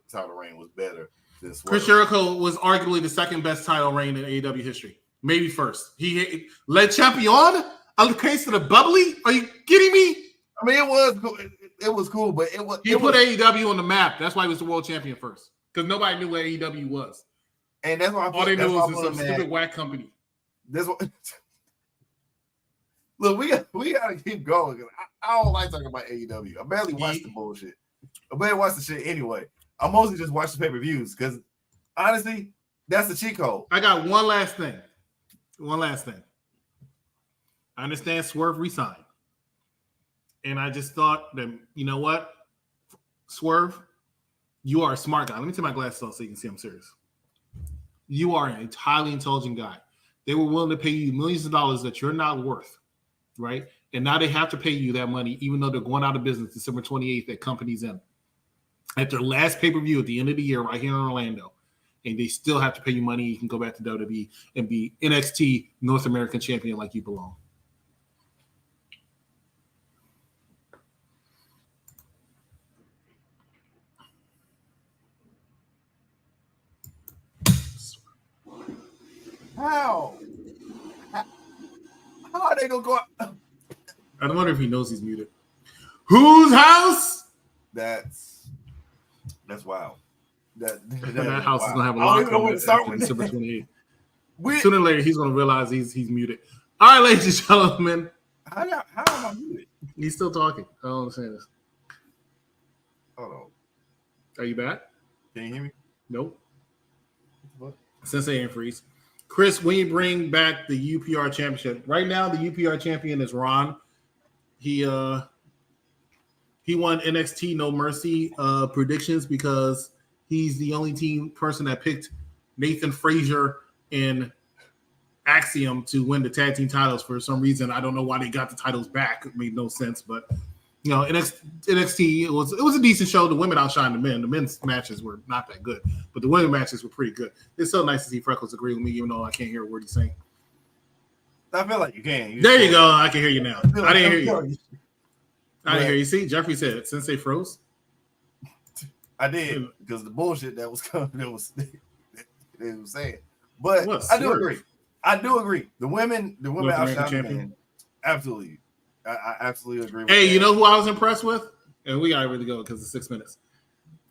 S2: title reign was better than Swerve.
S7: Chris Jericho was arguably the second best title reign in AEW history. Maybe first. He led champion on the case of the bubbly. Are you kidding me?
S2: I mean, it was cool. It was cool, but it was.
S7: He put AEW on the map. That's why he was the world champion first. Because nobody knew what AEW was.
S2: And that's why
S7: all they knew was some stupid whack company.
S2: That's what. Look, we gotta keep going because I don't like talking about AEW. I barely watch the bullshit. I barely watch the shit anyway. I mostly just watch the pay-per-views because honestly, that's the cheat code.
S7: I got one last thing. I understand Swerve resigned. And I just thought that, you know what? Swerve, you are a smart guy. Let me take my glasses off so you can see I'm serious. You are a highly intelligent guy. They were willing to pay you millions of dollars that you're not worth, right? And now they have to pay you that money, even though they're going out of business December 28th at Company's End. At their last pay-per-view at the end of the year right here in Orlando. And they still have to pay you money. You can go back to WWE and be NXT North American champion like you belong.
S2: How are they gonna go out?
S7: I wonder if he knows he's muted. Whose house?
S2: That's wild. That
S7: house is gonna have a lot of comments after December 28th. Sooner or later, he's gonna realize he's muted. All right, ladies and gentlemen.
S2: How am I muted?
S7: He's still talking. I don't understand this.
S2: Hold on.
S7: Are you back?
S2: Can you hear me?
S7: Nope.
S2: What?
S7: Sensei and freeze. Chris, when you bring back the UPR championship, right now the UPR champion is Ron. He won NXT No Mercy predictions because he's the only person that picked Nathan Frazier and Axiom to win the tag team titles for some reason. I don't know why they got the titles back. It made no sense, but you know, NXT it was a decent show. The women outshined the men. The men's matches were not that good, but the women matches were pretty good. It's so nice to see Freckles agree with me, even though I can't hear a word he's saying.
S2: I feel like you can.
S7: There you go. I can hear you now. I didn't hear you. I didn't hear you. See, Jeffrey said it. Sensei froze.
S2: I did because the bullshit that was coming, they was saying. But I do agree. The women outshined the men. Absolutely. I absolutely agree with
S7: Hey,
S2: that.
S7: you know who I was impressed with? And we gotta really go because it's 6 minutes.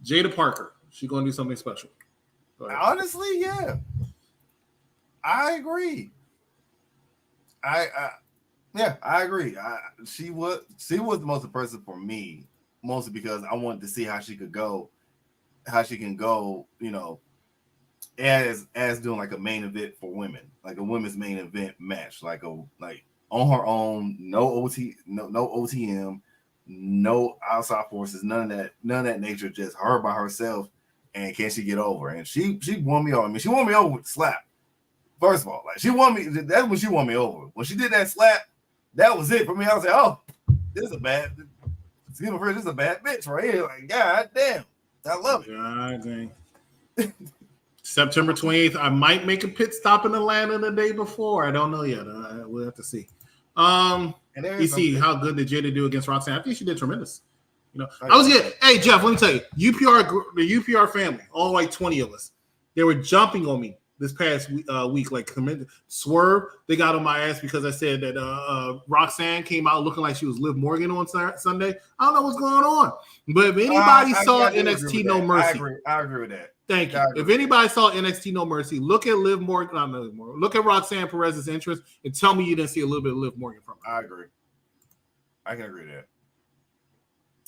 S7: Jada Parker. She's gonna do something special.
S2: Honestly, yeah. I agree. I agree. She was the most impressive for me, mostly because I wanted to see how she can go, you know, as doing like a main event for women, like a women's main event match, like on her own, no OT, no OTM, no outside forces, none of that nature, just her by herself. And can she get over? And she won me over. I mean, she won me over with the slap. First of all, like she won me. That's when she won me over. When she did that slap, that was it for me. I was like, oh, this is a bad bitch right here. Like, god damn, I love it.
S7: God dang. September 28th, I might make a pit stop in Atlanta the day before. I don't know yet. We'll have to see. You see how good did Jada do against Roxanne? I think she did tremendous. You know, I was good. Hey Jeff, let me tell you, the UPR family, all like 20 of us, they were jumping on me this past week, like Swerve. They got on my ass because I said that Roxanne came out looking like she was Liv Morgan on Sunday. I don't know what's going on, but if anybody saw NXT No Mercy,
S2: I agree with that.
S7: Thank you. If anybody saw NXT No Mercy, look at Liv Morgan. Not Liv Morgan. Look at Roxanne Perez's entrance and tell me you didn't see a little bit of Liv Morgan from her.
S2: I agree. I can agree with that.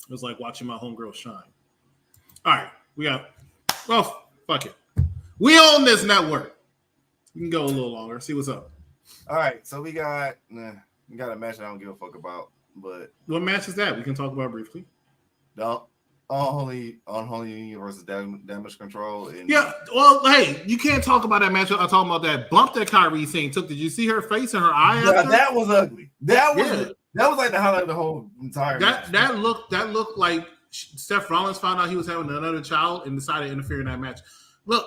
S7: It was like watching my homegirl shine. All right, fuck it. We own this network. You can go a little longer. See what's up.
S2: All right, so we got a match I don't give a fuck about. But
S7: what match is that? We can talk about briefly.
S2: No, unholy union versus damage control. And
S7: yeah, well, hey, you can't talk about that match. I'm talking about that bump that Kyrie Sane took. Did you see her face and her eye?
S2: Yeah, that was ugly. That was like the highlight of the whole entire match.
S7: That looked like Seth Rollins found out he was having another child and decided to interfere in that match. Look,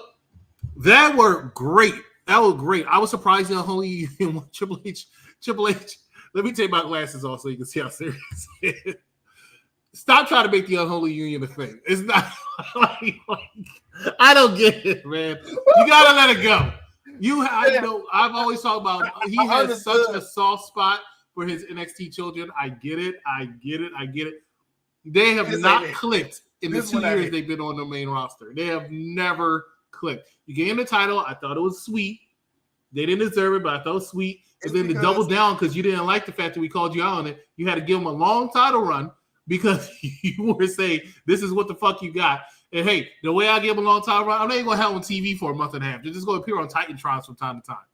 S7: that were great. That was great. I was surprised the Unholy Union Triple H. Let me take my glasses off so you can see how serious it is. Stop trying to make the Unholy Union a thing. It's not like I don't get it, man. You gotta let it go. I've always talked about he has such a soft spot for his NXT children. I get it. They have not clicked in the 2 years they've been on the main roster. They have never clicked. You gave him the title. I thought it was sweet. They didn't deserve it, but I thought it was sweet. But then to double down because you didn't like the fact that we called you out on it, you had to give him a long title run because you were saying this is what the fuck you got. And hey, the way I give him a long title run, I'm not even going to have him on TV for a month and a half. They're just going to appear on Titantron from time to time.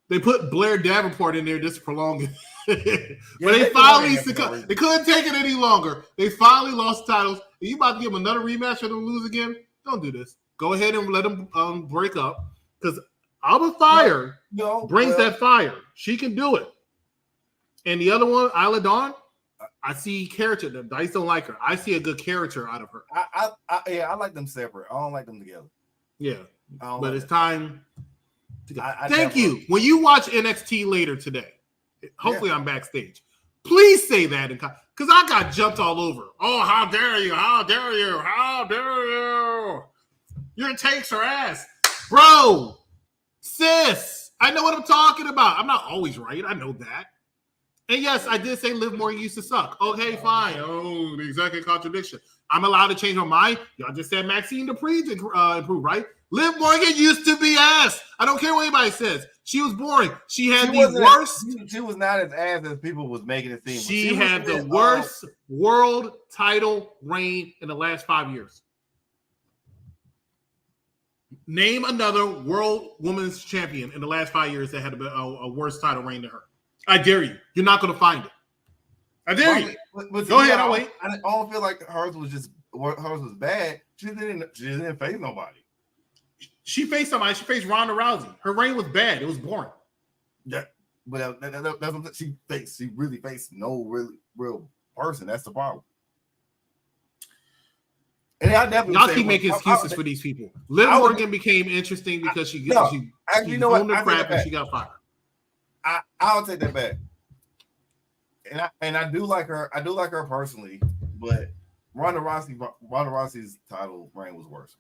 S7: They put Blair Davenport in there just to prolong it. But they finally they couldn't take it any longer. They finally lost titles. Are you about to give them another rematch for them to lose again? Don't do this. Go ahead and let them break up. Because Alba Fire brings that fire. She can do it. And the other one, Isla Dawn, I see character. The Dice don't like her. I see a good character out of her.
S2: I like them separate. I don't like them together.
S7: Yeah. But it's time to go. Thank you. When you watch NXT later today, hopefully I'm backstage. Please say that because I got jumped all over. Oh, how dare you? How dare you? How dare you? Your takes are ass. Bro, sis, I know what I'm talking about. I'm not always right. I know that. And yes, I did say Liv Morgan used to suck. Okay, fine. Oh, the executive contradiction. I'm allowed to change my mind. Y'all just said Maxine Dupree improved, right? Liv Morgan used to be ass. I don't care what anybody says. She was boring. She had the worst.
S2: She was not as ass as people was making it seem.
S7: She had the worst world title reign in the last 5 years. Name another world women's champion in the last 5 years that had a worse title reign than her. I dare you. You're not going to find it. I dare you.
S2: But
S7: Go ahead. I'll wait.
S2: I don't feel like hers was bad. She didn't face nobody.
S7: She faced somebody. She faced Ronda Rousey. Her reign was bad. It was boring.
S2: Yeah, but that's what she faced. She really faced no real person. That's the problem. And I definitely
S7: y'all keep making excuses for these people. Liv Morgan became interesting because she owned the crap and she got fired.
S2: I'll take that back. And I do like her. I do like her personally, but Ronda Rousey's title reign was worse.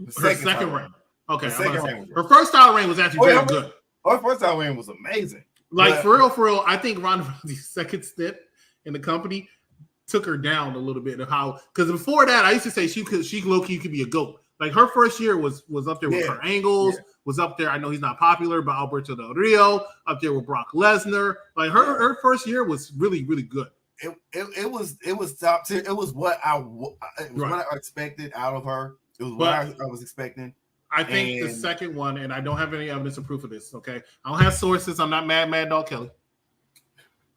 S7: Her second reign. Okay. Her first title reign was actually very good.
S2: Her first title reign was amazing.
S7: Like for real, I think Ronda Rousey's second stint in the company took her down a little bit of how, because before that I used to say she low-key could be a GOAT. Like her first year was up there with her angles, was up there. I know he's not popular, but Alberto Del Rio, up there with Brock Lesnar. Like her first year was really, really good.
S2: It was top tier. It was what what I expected out of her. It was what I was expecting.
S7: I think the second one, and I don't have any evidence or proof of this, okay? I don't have sources. I'm not Mad Dog Kelly.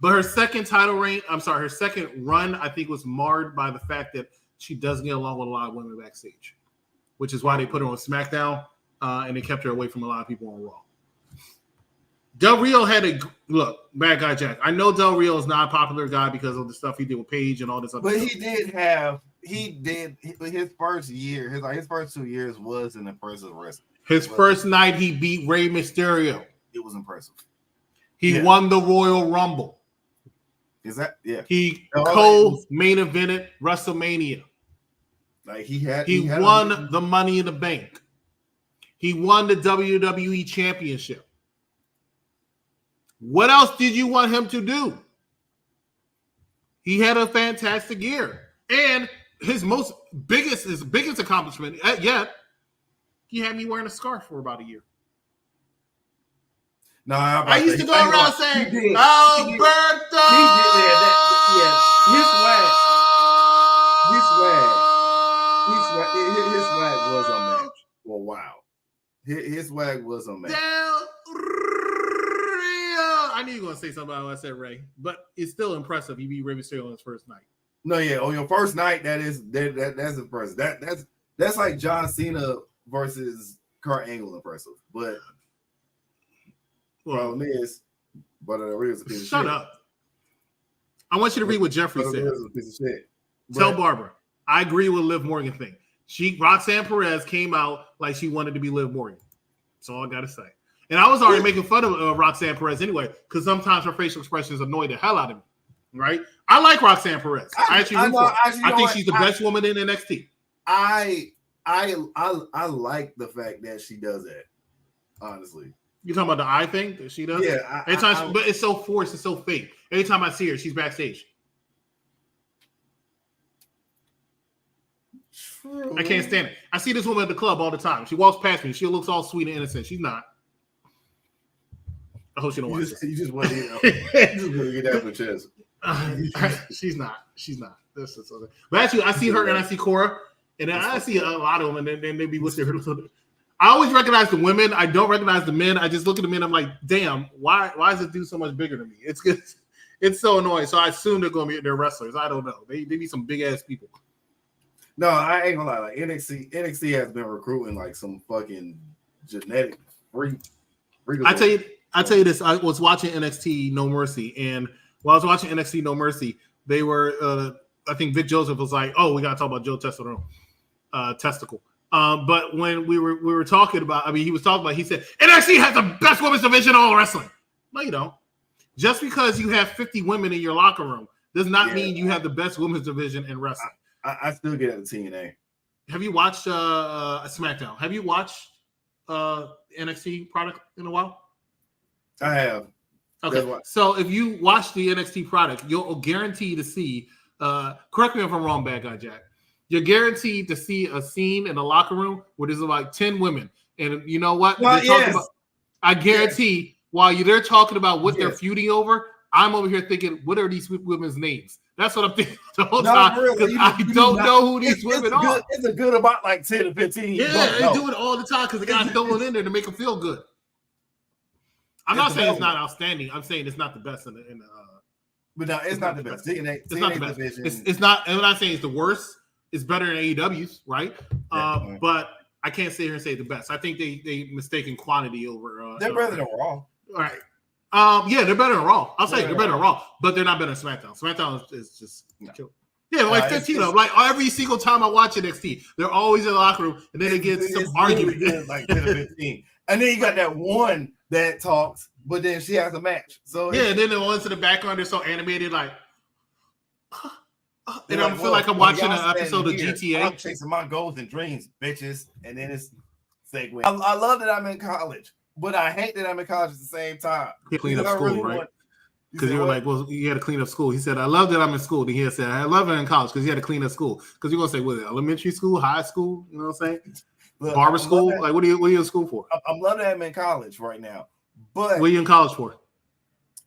S7: But her second her second run, I think, was marred by the fact that she doesn't get along with a lot of women backstage, which is why they put her on SmackDown, and they kept her away from a lot of people on Raw. Del Rio had bad guy Jack. I know Del Rio is not a popular guy because of the stuff he did with Paige and all this other stuff.
S2: But his first year, his first 2 years was an impressive wrestler.
S7: His first night, he beat Rey Mysterio.
S2: It was impressive.
S7: He won the Royal Rumble.
S2: Is that
S7: He co-main evented WrestleMania.
S2: Like he
S7: won the Money in the Bank. He won the WWE Championship. What else did you want him to do? He had a fantastic year. And his biggest accomplishment yet, he had me wearing a scarf for about a year.
S2: No,
S7: I used to go around saying, Alberto!
S2: His swag was unmatched. Well, wow. His swag was unmatched.
S7: I knew you were going to say something about what I said, Ray, but it's still impressive. He beat Rey Mysterio on his first night.
S2: No, on your first night, that's impressive. That's like John Cena versus Kurt Angle impressive. But problem is,
S7: shut up. I want you to read what Jeffrey said. Tell Barbara, I agree with Liv Morgan thing. Roxanne Perez came out like she wanted to be Liv Morgan. That's all I got to say. And I was already making fun of Roxanne Perez anyway, because sometimes her facial expressions annoy the hell out of me. Right? I like Roxanne Perez. I think she's the best woman in NXT.
S2: I like the fact that she does that. Honestly,
S7: you talking about the eye thing that she does?
S2: Yeah.
S7: But it's so forced, it's so fake. Every time I see her, she's backstage. True. I can't stand it. I see this woman at the club all the time. She walks past me. She looks all sweet and innocent. She's not. I hope she don't watch this.
S2: You just want to get that for chest.
S7: She's not. This is something. But actually, I see her and I see Cora, and then I see a lot of them, and then they be with their. I always recognize the women. I don't recognize the men. I just look at the men. I'm like, damn, why is this dude so much bigger than me? It's good. It's so annoying. So I assume they're going to be their wrestlers. I don't know. They be some big ass people.
S2: No, I ain't gonna lie. Like NXT has been recruiting like some fucking genetic freak. I
S7: tell you this. I was watching NXT No Mercy, and while I was watching NXT No Mercy, they were. I think Vic Joseph was like, "Oh, we got to talk about Joe Testicle." But when we were talking about, I mean, he was talking about. He said NXT has the best women's division in all wrestling. No, you don't. Just because you have 50 women in your locker room does not mean you have the best women's division in wrestling.
S2: I still get at the TNA.
S7: Have you watched SmackDown? Have you watched NXT product in a while?
S2: I have.
S7: Okay, so if you watch the NXT product, you'll guarantee to see. Correct me if I'm wrong, Bad Guy Jack. You're guaranteed to see a scene in the locker room where there's like 10 women, and you know what? I guarantee while they're talking about what they're feuding over, I'm over here thinking, what are these women's names? That's what I'm thinking the whole time. Really, I don't know who these women are.
S2: It's a good about like 10 to 15.
S7: Yeah, they do it all the time because the guy's throwing in there to make them feel good. I'm not saying it's not outstanding. I'm saying it's not the best in the
S2: but no, it's not the best.
S7: It's not the best. It's not. I'm not saying it's the worst. It's better than AEW's, right? But I can't sit here and say the best. I think they mistaken quantity over.
S2: They're better than Raw.
S7: All right. Yeah, they're better than Raw. I'll say they're better than Raw, but they're not better than SmackDown. SmackDown is just killed. Yeah, like 15 of them. Like every single time I watch NXT, they're always in the locker room, and then they get some argument.
S2: Like 10 to 15. And then you got that one that talks, but then she has a match. So
S7: yeah, and then the ones in the background, they're so animated, like. And I feel like I'm watching an episode of GTA.
S2: I'm chasing my goals and dreams, bitches. And then it's segue. I love that I'm in college, but I hate that I'm in college at the same time.
S7: Clean up school, right? Because you were like, well, you had to clean up school. He said, I love that I'm in school. Then he said, I love it in college because you had to clean up school. Because you're going to say, what, elementary school, high school? You know what I'm saying? Look, barber school? Like, what are you in school for?
S2: I'm loving that I'm in college right now. But
S7: what are you in college for?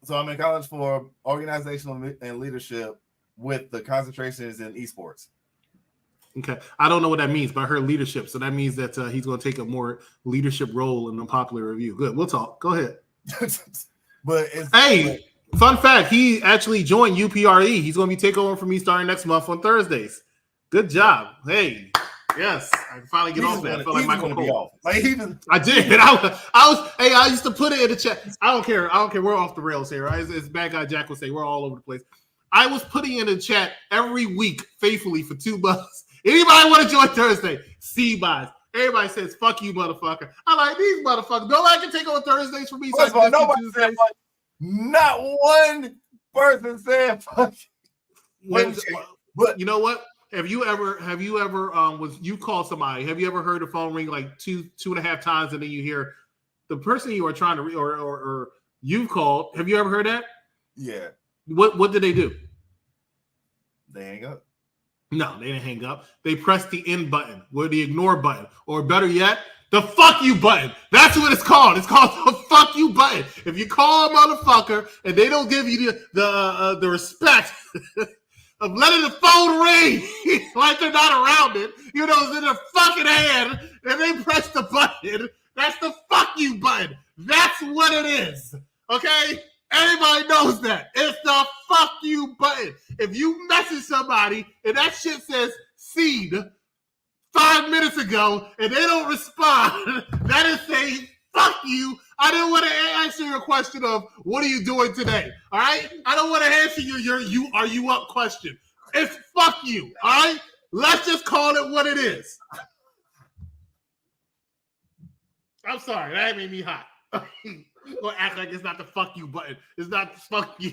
S2: So I'm in college for organizational and leadership with the concentrations in esports.
S7: Okay. I don't know what that means, but I heard leadership. So that means that he's going to take a more leadership role in Unpopular Review. Good. We'll talk. Go ahead. Fun fact. He actually joined UPPR. He's going to be taking over for me starting next month on Thursdays. Good job. Hey. Yes. I can finally get off that. I feel like Michael Cole. I did. I used to put it in the chat. I don't care. We're off the rails here. Right? It's Bad Guy Jack will say we're all over the place. I was putting in the chat every week faithfully for $2. Anybody want to join Thursday? C-buys. Everybody says, fuck you, motherfucker. I like these motherfuckers. Nobody can take on Thursdays for me.
S2: First of all, nobody said fuck. Not one person said fuck.
S7: But you know what? Have you ever you call somebody? Have you ever heard the phone ring like two and a half times, and then you hear the person you are trying to or you've called? Have you ever heard that?
S2: Yeah.
S7: What did they do?
S2: They hang up.
S7: No, they didn't hang up. They pressed the end button or the ignore button, or better yet, the fuck you button. That's what it's called. It's called the fuck you button. If you call a motherfucker and they don't give you the respect of letting the phone ring like they're not around it, you know, it's in their fucking hand, and they press the button, that's the fuck you button. That's what it is. Okay? Everybody knows that. It's the fuck you button. If you message somebody and that shit says seed 5 minutes ago and they don't respond, that is saying fuck you. I didn't want to answer your question of what are you doing today? All right? I don't want to answer your are you up question. It's fuck you. All right? Let's just call it what it is. I'm sorry. That made me hot. Or act like it's not the fuck you button. It's not the fuck you.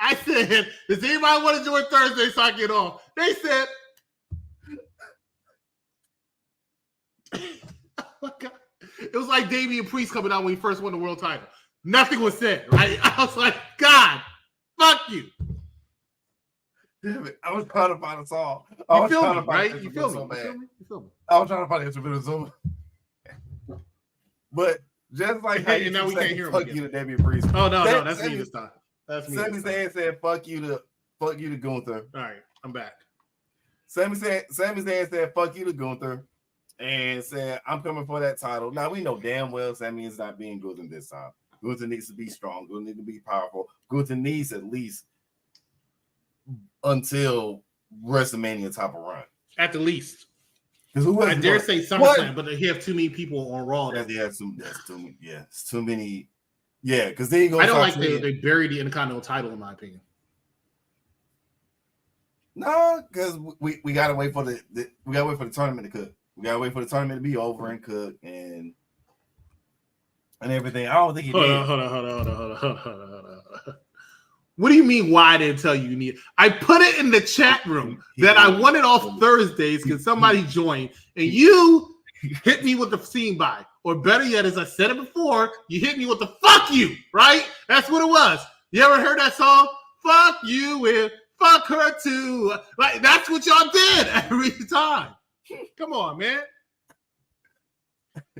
S7: I said, does anybody want to join Thursday so I get off? They said, oh my God. It was like Damian Priest coming out when he first won the world title. Nothing was said, right? I was like, God, fuck you.
S2: Damn it. I was trying to find a song.
S7: You feel me, right? You feel me?
S2: I was trying to find the Zoom. But just like how you
S7: now we can't hear
S2: fuck you to Damian Priest.
S7: Oh no, that's me this time. That's me.
S2: Sami Zayn said fuck you to Gunther.
S7: All right, I'm back.
S2: Sami Zayn said fuck you to Gunther. and said, I'm coming for that title. Now we know damn well Sami is not being Gunther this time. Gunther needs to be strong. Gunther needs to be powerful. Gunther needs at least until WrestleMania top of run.
S7: At the least.
S2: I
S7: dare say SummerSlam, but they have too many people on Raw.
S2: That's too many. Yeah, it's too many. Yeah, because they go.
S7: I don't like they buried the Intercontinental title, in my opinion.
S2: No, because we gotta wait for the tournament to cook. We gotta wait for the tournament to be over and cook and everything. I don't think he did.
S7: Hold on. What do you mean? Why I didn't tell you you need? I put it in the chat room that I wanted off Thursdays because somebody joined, and you hit me with the scene by, or better yet, as I said it before, you hit me with the "fuck you." Right? That's what it was. You ever heard that song? Fuck you and fuck her too. Like that's what y'all did every time. Come on, man.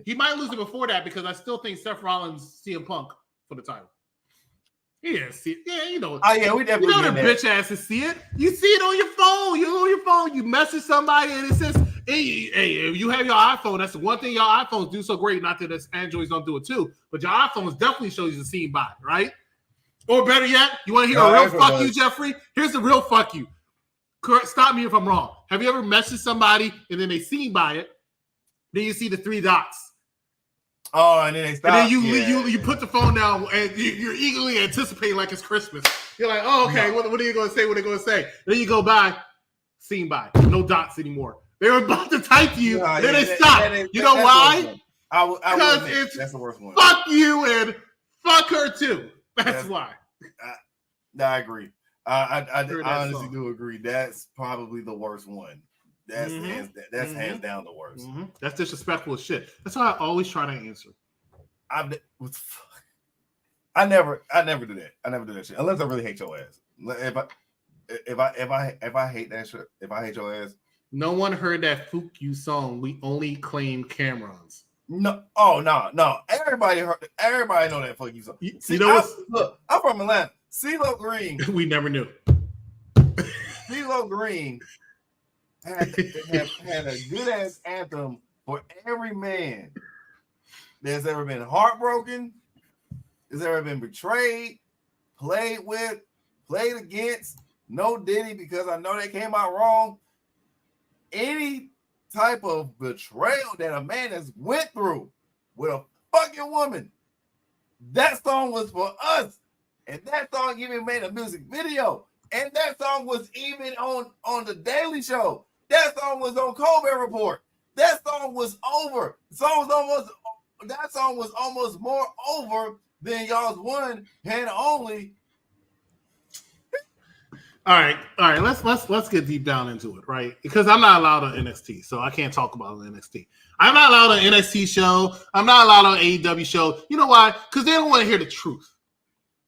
S7: He might lose it before that because I still think Seth Rollins, CM Punk for the title. Yeah, see it. Yeah, you know.
S2: Oh yeah, we definitely.
S7: You know the bitch asses see it. You see it on your phone. You on your phone. You message somebody and it says, "Hey, if you have your iPhone, that's the one thing your iPhones do so great. Not that Androids don't do it too, but your iPhones definitely shows you the scene by, right? Or better yet, you want to hear a real fuck you, Jeffrey? Here's the real fuck you. Stop me if I'm wrong. Have you ever messaged somebody and then they seen by it? Then you see the 3 dots.
S2: Oh, and then they stop.
S7: And then you put the phone down and you're eagerly anticipating like it's Christmas. You're like, oh, okay, what are you going to say? What are they going to say? Then you go by, seen by. No dots anymore. They were about to type to you, then they stop. You know why? Because it's
S2: that's the worst one.
S7: Fuck you and fuck her too. That's why.
S2: I agree. I honestly do agree. That's probably the worst one. That's hands down the worst.
S7: Mm-hmm. That's disrespectful as shit. That's why I always try to answer.
S2: I never do that. I never do that shit unless I really hate your ass. If I hate that shit, if I hate your ass.
S7: No one heard that "Fuck You" song. We only claim Camerons.
S2: No, no. Everybody heard. Everybody know that "Fuck You" song. See,
S7: you know
S2: look, I'm from Atlanta. CeeLo Green.
S7: We never knew.
S2: CeeLo Green had a good ass anthem for every man that's ever been heartbroken, has ever been betrayed, played with, played against. No Diddy because I know they came out wrong. Any type of betrayal that a man has went through with a fucking woman, that song was for us. And that song even made a music video. And that song was even on the Daily Show. That song was on Colbert Report. That song was over. That song was almost more over than y'all's one and only.
S7: All right. Let's get deep down into it, right? Because I'm not allowed on NXT, so I can't talk about NXT. I'm not allowed on NXT show. I'm not allowed on AEW show. You know why? Because they don't want to hear the truth.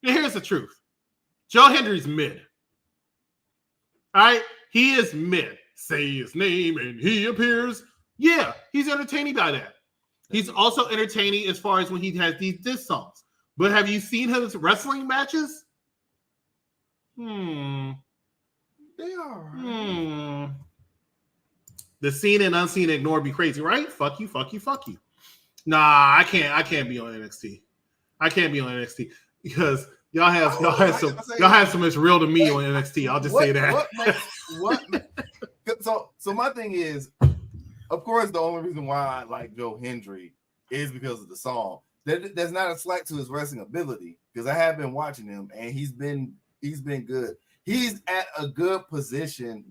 S7: And here's the truth. Joe Hendry's mid. All right? He is mid. Say his name and he appears. Yeah, he's entertaining by that. He's also entertaining as far as when he has these diss songs. But have you seen his wrestling matches? They
S2: are right.
S7: The seen and unseen ignore be crazy, right? Fuck you. Nah, I can't be on NXT. I can't be on NXT because y'all have some that's real to me on NXT. I'll just say that.
S2: So my thing is, of course, the only reason why I like Joe Hendry is because of the song. There's not a slight to his wrestling ability because I have been watching him and he's been good. He's at a good position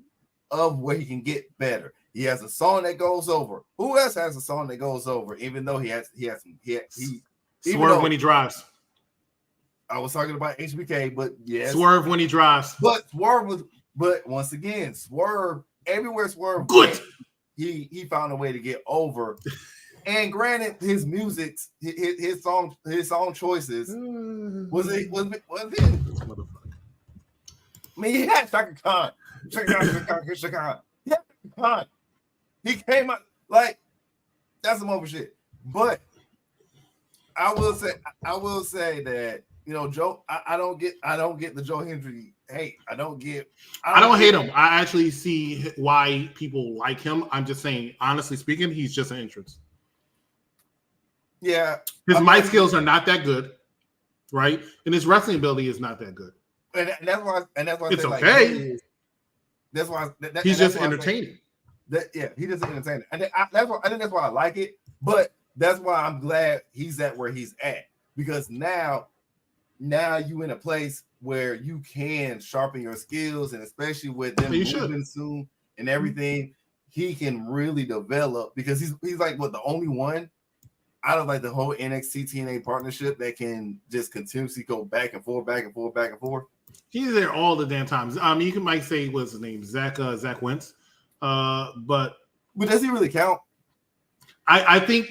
S2: of where he can get better. He has a song that goes over. Who else has a song that goes over? Even though he Swerve
S7: when he drives.
S2: I was talking about HBK, but yes,
S7: Swerve when he drives.
S2: But once again, Swerve everywhere. Swerve
S7: good.
S2: He found a way to get over. And granted, his music, his song choices was it. I mean, he had Shaka Khan. Yeah, Khan. He came out like that's some over shit. But I will say that Joe. I don't get the Joe Hendry hey, I don't hate
S7: him. I actually see why people like him. I'm just saying, honestly speaking, he's just an entrance.
S2: Yeah.
S7: His mic skills are not that good, right? And his wrestling ability is not that good.
S2: And that's why
S7: it's
S2: I say,
S7: okay.
S2: Like, that's why
S7: he's just entertaining.
S2: He just entertaining. I think that's why I like it. But that's why I'm glad he's at where he's at, because now you in a place where you can sharpen your skills, and especially with them moving soon and everything, he can really develop, because he's like the only one out of like the whole NXT TNA partnership that can just continuously go back and forth.
S7: He's there all the damn times. You might say what's his name, Zach Wentz, but
S2: does he really count?
S7: I think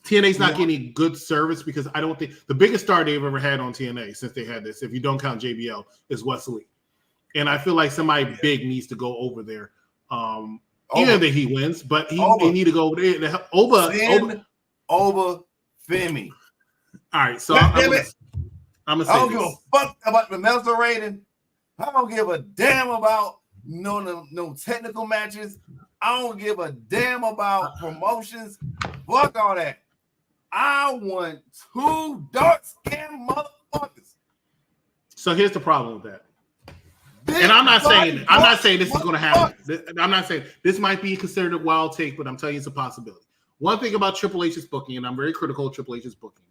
S7: TNA's not getting good service, because I don't think the biggest star they've ever had on TNA since they had this, if you don't count JBL, is Wesley. And I feel like somebody big needs to go over there. Even that he wins, but he need to go over there. Oba
S2: Femi.
S7: All right, so I'm gonna say
S2: I don't give a fuck about the Meltzer rating. I don't give a damn about no technical matches. I don't give a damn about promotions. Fuck all that. I want 2 dark-skinned motherfuckers.
S7: So here's the problem with that. And I'm not saying this is going to happen. I'm not saying this might be considered a wild take, but I'm telling you it's a possibility. One thing about Triple H's booking, and I'm very critical of Triple H's booking,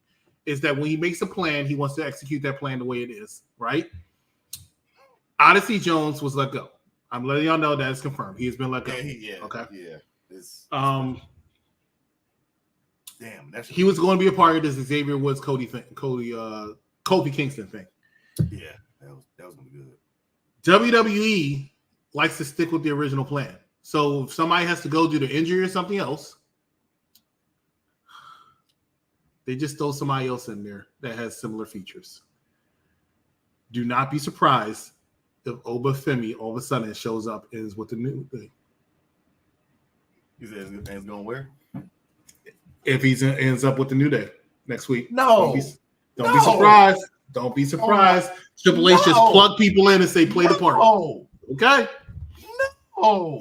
S7: is that when he makes a plan, he wants to execute that plan the way it is, right? Odyssey Jones was let go. I'm letting y'all know that it's confirmed. He has been let go. Okay.
S2: Yeah.
S7: He was going to be a part of this Xavier Woods, Kofi Kingston thing.
S2: Yeah, that was gonna be good.
S7: WWE likes to stick with the original plan. So if somebody has to go due to injury or something else, they just throw somebody else in there that has similar features. Do not be surprised if Oba Femi all of a sudden shows up and is with the new thing.
S2: He says he's going where?
S7: If he ends up with the New Day next week.
S2: No.
S7: Don't be surprised. Don't be surprised. Triple H just plug people in and say play the part. Okay?
S2: No.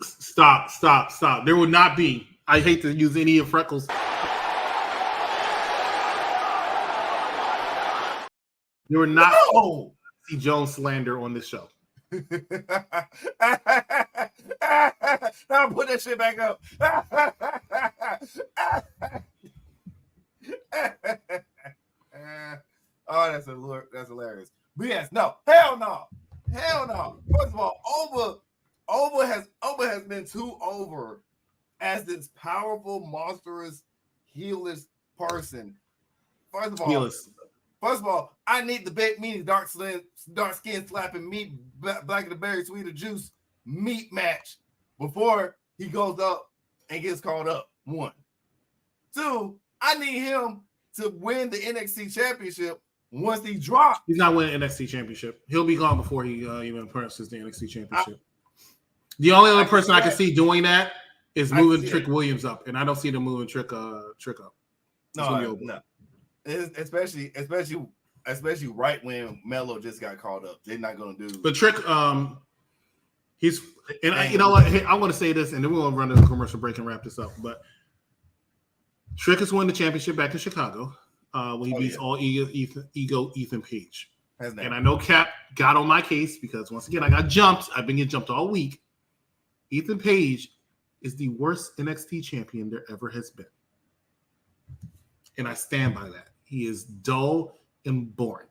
S7: Stop. There will not be. I hate to use any of Freckles. There will not see Jones slander on this show.
S2: I'll put that shit back up. Oh, that's hilarious. But yes, no, hell no. First of all, Oba has been too over as this powerful, monstrous, heelish person. First of all, I need the big meaty dark skin slapping meat, black of the berry, sweet of juice meat match before he goes up and gets called up. 1. 2, I need him to win the NXT championship once he drops.
S7: He's not winning NXT championship. He'll be gone before he even purchases the NXT championship. The only other person I can see doing that is moving Trick Williams up, and I don't see them moving Trick up.
S2: No. Especially right when Melo just got called up. They're not gonna do.
S7: But Trick, you know what? Hey, I want to say this, and then we're gonna run to the commercial break and wrap this up. But Trick has won the championship back in Chicago when he beats all Ethan Page. And I know Cap got on my case because once again I got jumped. I've been getting jumped all week. Ethan Page is the worst NXT champion there ever has been, and I stand by that. He is dull and boring.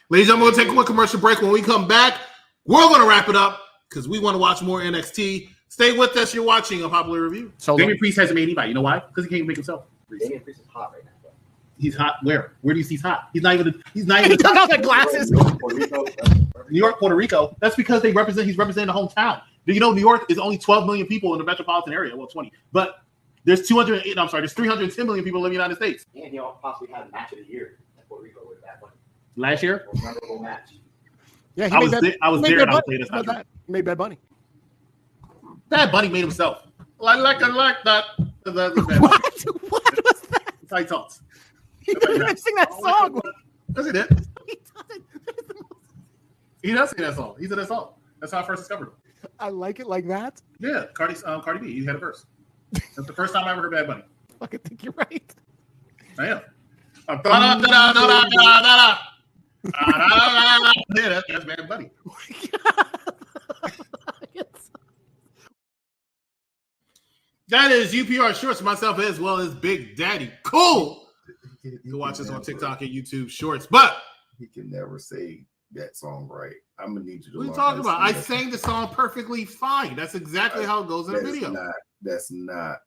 S7: Ladies and gentlemen, we'll take a quick commercial break. When we come back, we're going to wrap it up because we want to watch more NXT. Stay with us. You're watching A Popular Review. So Damian Priest hasn't made anybody. You know why? Because he can't even make himself.
S13: Damian Priest is hot right now. Bro.
S7: He's hot. Where? Where do you see he's hot? He's not even. He took off the glasses. New York, Puerto Rico. That's because he's representing the hometown. Do you know New York is only 12 million people in the metropolitan area? Well, 20. But there's 310 million people in the United States.
S13: And he possibly had a match of the year in Puerto Rico with Bad Bunny.
S7: Last year?
S13: A memorable match.
S14: Yeah,
S7: I was there and I was playing this match.
S14: He made Bad Bunny.
S7: Bad Bunny made himself. I like that.
S14: What was that?
S7: That's how he talks.
S14: He didn't even sing that song.
S7: Yes, he did. He does sing that song. He said that song. That's how I first discovered him.
S14: I like it like that.
S7: Yeah, Cardi B. He had a verse. That's the first time I ever heard Bad Bunny.
S14: I think you're right.
S7: I am. Yeah, that's Bad Bunny. That is UPR Shorts, myself as well as Big Daddy Cool. You can watch us on TikTok and YouTube Shorts, but
S2: he can never say that song right. I'm gonna need you to.
S7: What are you talking about? I sang the song perfectly fine. That's exactly how it goes in the video.
S2: That's not.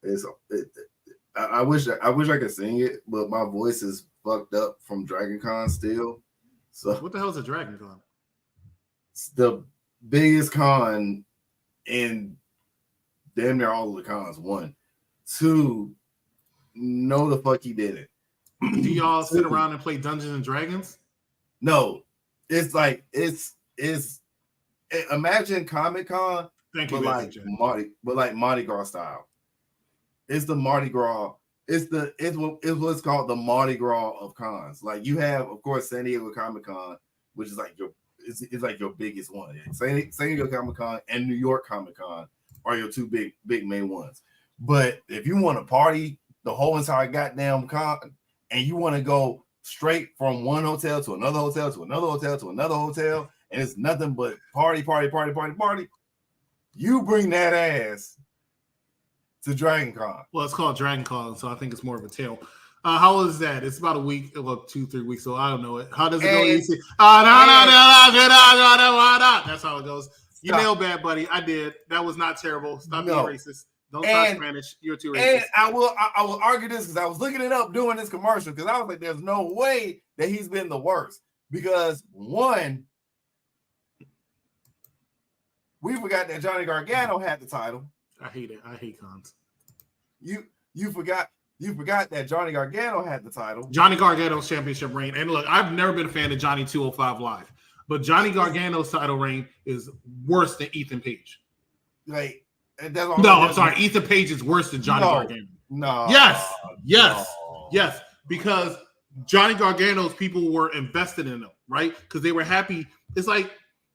S2: I wish I could sing it, but my voice is fucked up from Dragon Con still. So
S7: what the hell is a Dragon Con?
S2: It's the biggest con in damn near all of the cons. 1, 2, no the fuck he didn't.
S7: Do y'all sit around and play Dungeons and Dragons?
S2: No, it's like it's imagine Comic Con, but like Mardi Gras style. It's the Mardi Gras. It's what's called the Mardi Gras of cons. Like you have, of course, San Diego Comic Con, which is like it's like your biggest one. San Diego Comic Con and New York Comic Con are your two big main ones. But if you want to party the whole entire goddamn con, and you want to go straight from one hotel to another hotel to another hotel to another hotel, and it's nothing but party, you bring that ass to Dragon Con.
S7: Well, it's called Dragon Con, so I think it's more of a tale. How is that? It's about a week, well, 2-3 weeks, so I don't know it. How does it go? That's how it goes. You nailed Bad Buddy. I did. That was not terrible. Stop being racist. Don't talk Spanish. You're too racist.
S2: And I will argue this because I was looking it up doing this commercial because I was like, there's no way that he's been the worst. Because 1, we forgot that Johnny Gargano had the title.
S7: I hate it. I hate cons.
S2: You forgot that Johnny Gargano had the title.
S7: Johnny Gargano's championship reign. And look, I've never been a fan of Johnny 205 Live, but Johnny Gargano's title reign is worse than Ethan Page.
S2: Like,
S7: I'm sorry. Ethan Page is worse than Johnny Gargano.
S2: No.
S7: Yes. Because Johnny Gargano's people were invested in him, right? Because they were happy. It's like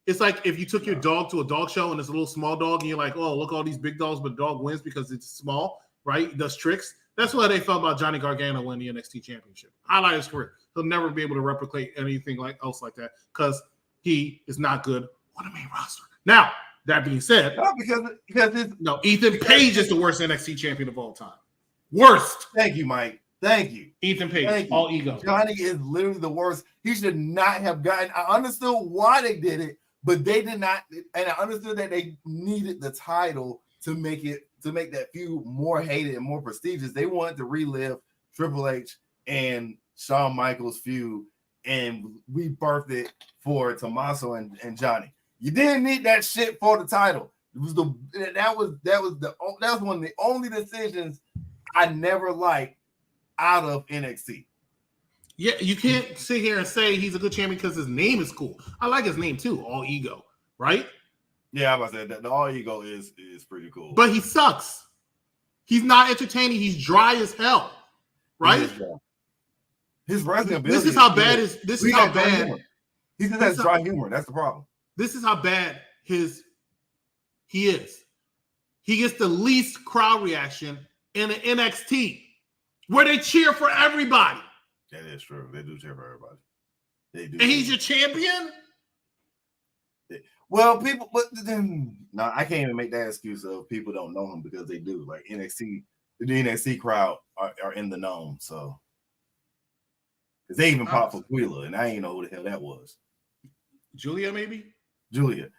S7: if you took your dog to a dog show and it's a little small dog and you're like, oh, look, all these big dogs, but the dog wins because it's small, right? It does tricks. That's what they felt about Johnny Gargano winning the NXT Championship. Highlight his career. He'll never be able to replicate anything else like that because he is not good on the main roster. Now, that being said, Ethan Page is the worst NXT champion of all time. Worst.
S2: Thank you, Mike. Thank you.
S7: Ethan Page, all ego.
S2: Johnny is literally the worst. He should not have gotten. I understood why they did it, but they did not. And I understood that they needed the title to make that feud more hated and more prestigious. They wanted to relive Triple H and Shawn Michaels feud, and we birthed it for Tommaso and Johnny. You didn't need that shit for the title. That was one of the only decisions I never liked out of NXT.
S7: Yeah, you can't sit here and say he's a good champion because his name is cool. I like his name too, All Ego, right?
S2: Yeah, I was about to say that the All Ego is pretty cool.
S7: But he sucks. He's not entertaining. He's dry as hell, right?
S2: His wrestling ability.
S7: This is how bad.
S2: He just has dry humor. That's the problem.
S7: This is how bad he is. He gets the least crowd reaction in an NXT where they cheer for everybody.
S2: That is true. They do cheer for everybody. They do.
S7: And he's your champion?
S2: Well, people, but then no, I can't even make that excuse of people don't know him because they do. Like NXT, the NXT crowd are in the know, so because they even popped for Quila, and I ain't know who the hell that was.
S7: Julia, maybe?
S2: Julia.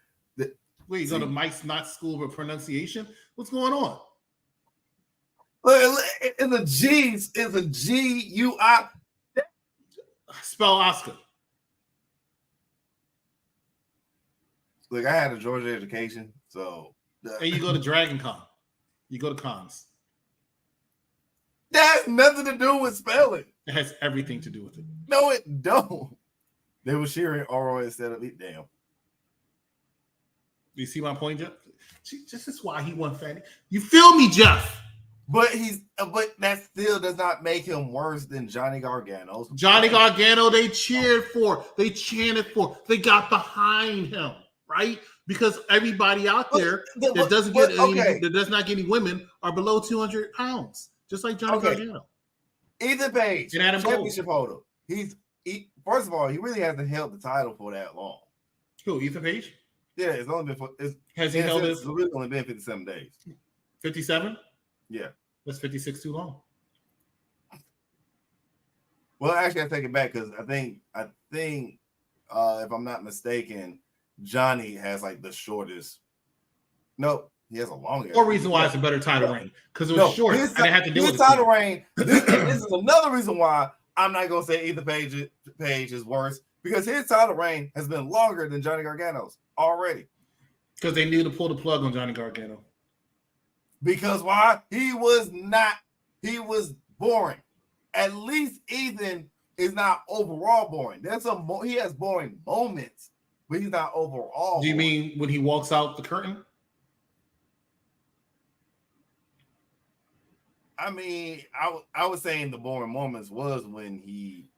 S7: Wait, you go to Mike's not school of pronunciation? What's going on?
S2: It's a G. It's a G-U-I.
S7: Spell Oscar.
S2: Look, I had a Georgia education, so.
S7: And you go to Dragon Con. You go to cons.
S2: That has nothing to do with spelling.
S7: It has everything to do with it.
S2: No, it don't. They were cheering oral instead of eat. Damn.
S7: You see my point, Jeff? This is why he won Fanny. You feel me, Jeff?
S2: But that still does not make him worse than Johnny Gargano.
S7: Johnny Gargano, they cheered for, they chanted for, they got behind him, right? Because everybody out there that does not get any women are below 200 pounds, just like Johnny Gargano.
S2: Ethan Page,
S7: and Adam Cole.
S2: Championship holder. First of all, he really hasn't held the title for that long.
S7: Who, Ethan Page?
S2: Yeah, it's only been
S7: he held it?
S2: It's really only been 57 days.
S7: 57?
S2: Yeah.
S7: That's 56 too long.
S2: Well, actually, I take it back because I think if I'm not mistaken, Johnny has like the shortest. No, he has a longer.
S7: Or reason why it's a better title reign because it was short. I didn't have to deal with
S2: his title reign. This is another reason why I'm not gonna say either Page is worse because his title reign has been longer than Johnny Gargano's already.
S7: Because they knew to pull the plug on Johnny Gargano.
S2: Because why? He was boring. At least Ethan is not overall boring. He has boring moments, but he's not overall.
S7: Do you mean when he walks out the curtain?
S2: I mean, I was saying the boring moments was when he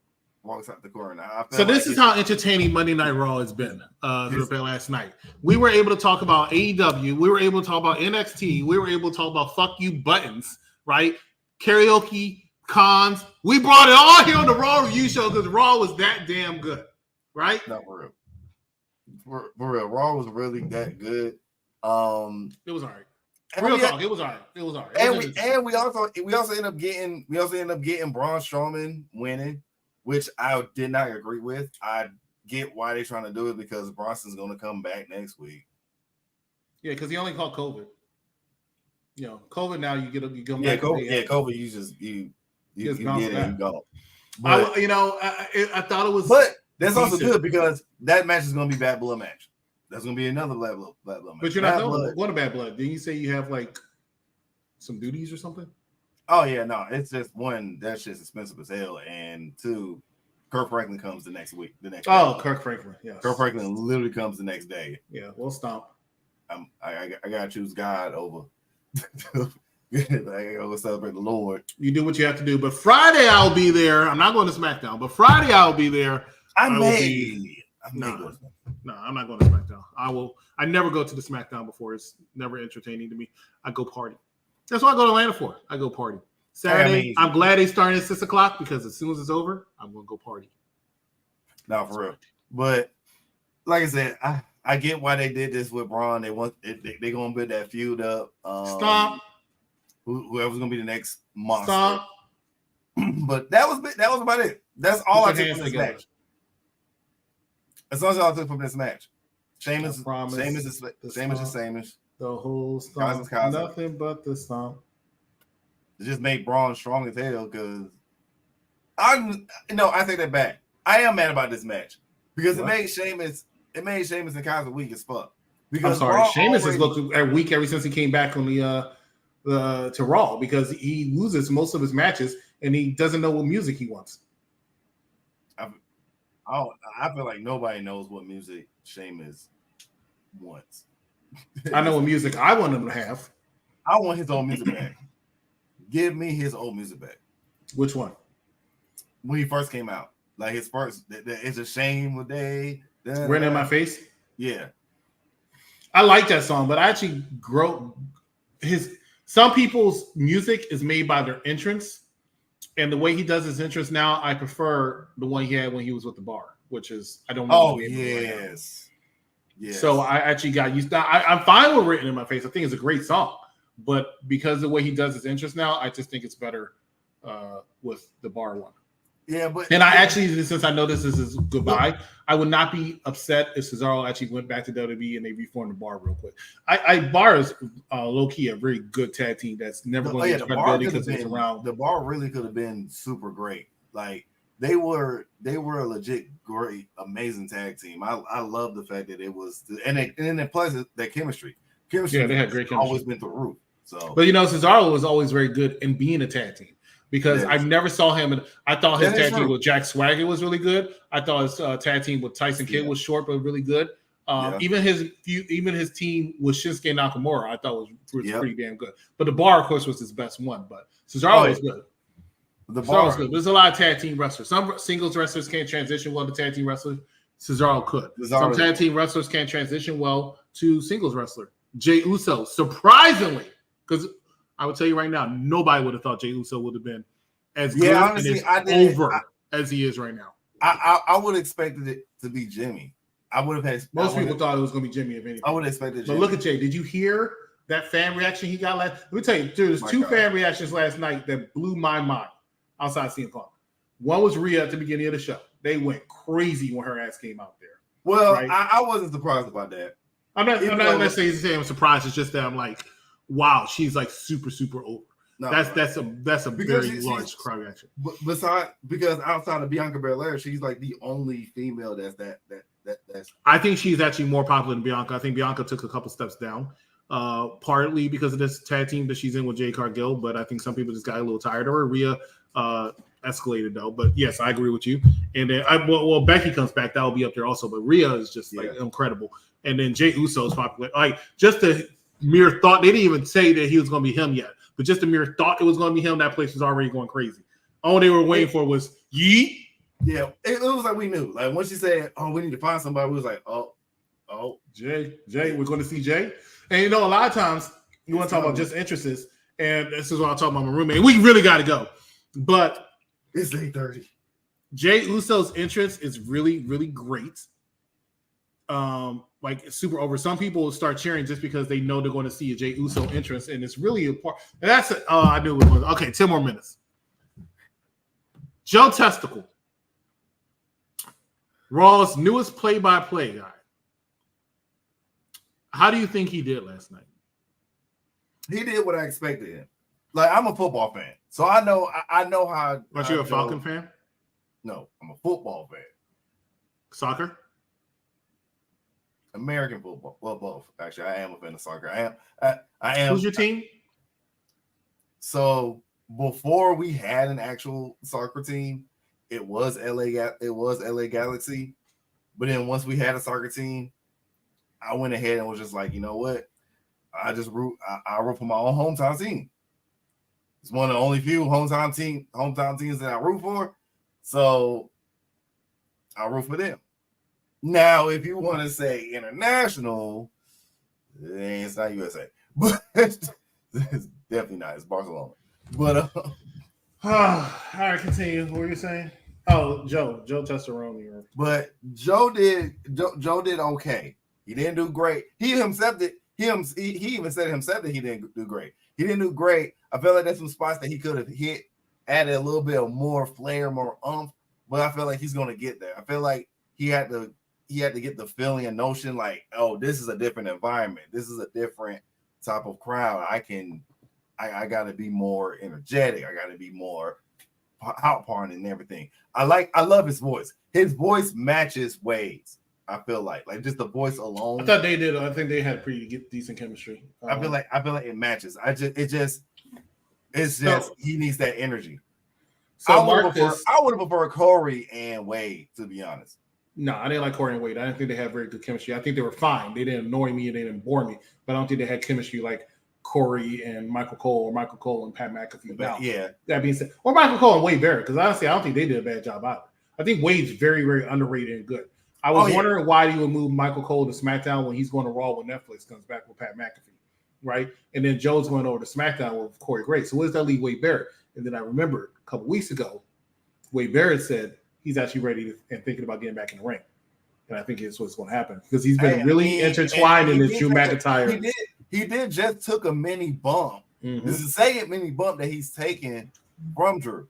S2: walks out the curtain.
S7: So this is how entertaining Monday Night Raw has been last night. We were able to talk about AEW. We were able to talk about NXT. We were able to talk about fuck you buttons, right? Karaoke, cons. We brought it all here on the Raw Review Show because Raw was that damn good, right?
S2: Not for real. For real, Raw was really that good.
S7: It was all right. Real talk, it was all right. It was all right.
S2: And we also end up getting Braun Strowman winning, which I did not agree with. I get why they're trying to do it because Bronson's going to come back next week.
S7: Yeah, because he only caught COVID. You know, COVID now you go
S2: back.
S7: COVID.
S2: You get it and you go.
S7: But, I thought it was.
S2: But that's also good because that match is going to be Bad Blood match. That's going to be another Bad Blood match.
S7: But you're not going to Bad Blood. Didn't you say you have like some duties or something?
S2: Oh yeah, no, it's just one, that shit's expensive as hell, and two, Kirk Franklin comes the next week.
S7: Kirk Franklin, yes.
S2: Kirk Franklin literally comes the next day.
S7: Yeah, we'll stomp.
S2: I gotta choose God over. I gotta go celebrate the Lord.
S7: You do what you have to do, but Friday I'll be there. I'm not going to SmackDown, but Friday I'll be there.
S2: I'm not
S7: going to SmackDown. I never go to the SmackDown before. It's never entertaining to me. I go party. That's what I go to Atlanta for. I go party. Saturday, I'm glad they started at 6 o'clock because as soon as it's over, I'm going to go party.
S2: No, for real. But like I said, I get why they did this with Braun. They're going to build that feud up.
S7: Stop.
S2: Whoever's going to be the next monster. Stop. But that was about it. That's all I took from this match. That's all I took from this match. Sheamus is Sheamus.
S7: The whole stomp, nothing but the stomp.
S2: It just made Braun strong as hell because I take that back. I am mad about this match because it made Sheamus and Kaiser weak as fuck. Because
S7: I'm sorry, Sheamus has looked weak ever since he came back on the to Raw because he loses most of his matches and he doesn't know what music he wants.
S2: I feel like nobody knows what music Sheamus wants.
S7: I know what music I want him to have.
S2: I want his old music back. Give me his old music back.
S7: Which one?
S2: When he first came out. Like his first, it's a shame what they.
S7: Right in my face?
S2: Yeah.
S7: I like that song, but I actually some people's music is made by their entrance. And the way he does his entrance now, I prefer the one he had when he was with the Bar, which is, I don't know.
S2: Oh, yes.
S7: Yes. So I actually got used to I'm fine with Written in My Face. I think it's a great song. But because of the way he does his entrance now, I just think it's better with the Bar one.
S2: Yeah, but
S7: I actually, since I know this is his goodbye, I would not be upset if Cesaro actually went back to WWE and they reformed the Bar real quick. Bar is low key a very good tag team that's never going to get credibility because it's around.
S2: The Bar really could have been super great. Like they were a legit great, amazing tag team. I love the fact that it was, and then plus that chemistry. Yeah,
S7: they had great chemistry.
S2: Always been through the roof. So,
S7: but Cesaro was always very good in being a tag team. Because I never saw him, and I thought his tag team with Jack Swagger was really good. I thought his tag team with Tyson Kidd was short but really good. Even his team with Shinsuke Nakamura, I thought was pretty damn good. But the bar, of course, was his best one. But Cesaro was good. Cesaro was good. There's a lot of tag team wrestlers. Some singles wrestlers can't transition well to tag team wrestlers. Cesaro could. Some tag team wrestlers can't transition well to singles wrestler. Jey Uso, surprisingly, because I would tell you right now, nobody would have thought Jey Uso would have been as good
S2: honestly,
S7: and as over as he is right now.
S2: I would have expected it to be Jimmy. I would have had
S7: most people thought it was going to be Jimmy. If anything,
S2: I would have expected.
S7: But look at Jay. Did you hear that fan reaction he got last? Let me tell you, there's two fan reactions last night that blew my mind outside CM Punk. One was Rhea at the beginning of the show. They went crazy when her ass came out there.
S2: Well, right? I wasn't surprised about that.
S7: I'm not necessarily saying I'm surprised. It's just that I'm like, wow, she's like super over. No, that's a very large crowd reaction.
S2: Because outside of Bianca Belair, she's like the only female that's.
S7: I think she's actually more popular than Bianca. I think Bianca took a couple steps down, partly because of this tag team that she's in with Jade Cargill. But I think some people just got a little tired of her. Rhea escalated though. But yes, I agree with you. And then Becky comes back, that will be up there also. But Rhea is just like incredible. And then Jey Uso is popular. Like just the mere thought, they didn't even say that he was going to be him yet. But just the mere thought it was going to be him, that place was already going crazy. All they were waiting for was Yeet.
S2: Yeah, it was like we knew. Like when she said, "Oh, we need to find somebody," we was like, "Oh,
S7: Jay, we're going to see Jay." And you know, a lot of times you want to talk about just interests, and this is what I'm talking about my roommate. We really got to go, but
S2: it's 8:30.
S7: Jey Uso's entrance is really great. Like super over. Some people will start cheering just because they know they're going to see a Jey Uso entrance, and it's really important. And that's I knew it was. Okay, 10 more minutes. Joe Testicle, Raw's newest play-by-play guy. How do you think he did last night?
S2: He did what I expected him. Like I'm a football fan, so I know how.
S7: But you're a Falcon fan?
S2: No, I'm a football fan.
S7: Soccer?
S2: American football. Well, both. Actually, I am a fan of soccer. I am.
S7: Who's your team?
S2: So before we had an actual soccer team, it was LA Galaxy. But then once we had a soccer team, I went ahead and was just like, you know what? I root for my own hometown team. It's one of the only few hometown teams that I root for. So I root for them. Now, if you want to say international, it's not USA, but it's definitely not. It's Barcelona. But
S7: all right, continue. What were you saying? Oh, Joe Tesseroni.
S2: But Joe did okay. He didn't do great. He even said himself that he didn't do great. He didn't do great. I felt like there's some spots that he could have hit, added a little bit of more flair, more oomph. But I feel like he's going to get there. I feel like he had to get the feeling and notion like, oh, this is a different environment. This is a different type of crowd. I got to be more energetic. I got to be more outpouring and everything. I love his voice. His voice matches Wade's. I feel like just the voice alone.
S7: I thought they did. I think they had pretty decent chemistry.
S2: I feel like it matches. He needs that energy.
S7: So
S2: I would have preferred Corey and Wade, to be honest.
S7: No, I didn't like Corey and Wade. I didn't think they had very good chemistry. I think they were fine. They didn't annoy me and they didn't bore me. But I don't think they had chemistry like Corey and Michael Cole or Michael Cole and Pat McAfee. Now,
S2: yeah.
S7: That being said, or Michael Cole and Wade Barrett, because honestly, I don't think they did a bad job either. I think Wade's very, very underrated and good. I was wondering why he would move Michael Cole to SmackDown when he's going to Raw when Netflix comes back with Pat McAfee, right? And then Joe's going over to SmackDown with Corey Graves. So what does that leave Wade Barrett? And then I remember a couple weeks ago, Wade Barrett said he's actually ready and thinking about getting back in the ring. And I think it's what's going to happen because he's been really intertwined in this Drew McIntyre.
S2: He did just took a mini bump. Mm-hmm. This is a second mini bump that he's taken from Drew.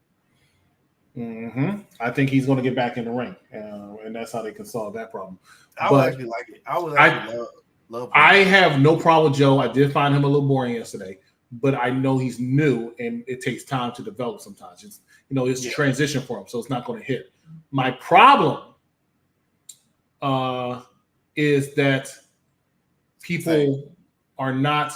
S7: Mm-hmm. I think he's going to get back in the ring, and that's how they can solve that problem.
S2: I would actually like it. I would actually love him.
S7: I have no problem with Joe. I did find him a little boring yesterday, but I know he's new, and it takes time to develop sometimes. It's a transition for him, so it's not going to hit. My problem is that people are not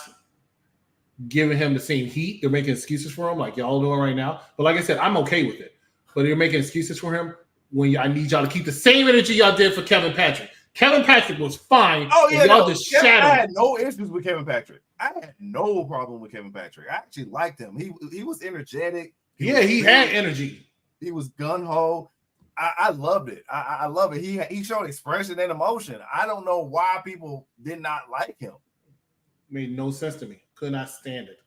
S7: giving him the same heat. They're making excuses for him, like y'all doing right now. But like I said, I'm okay with it. But you're making excuses for him when I need y'all to keep the same energy y'all did for Kevin Patrick. Kevin Patrick was fine.
S2: Oh yeah,
S7: y'all just
S2: I
S7: shat him.
S2: had no issues with Kevin Patrick. I had no problem with Kevin Patrick. I actually liked him. He was energetic.
S7: He had energy.
S2: He was gun ho. I loved it. I love it. He showed expression and emotion. I don't know why people did not like him.
S7: Made no sense to me. Could not stand it.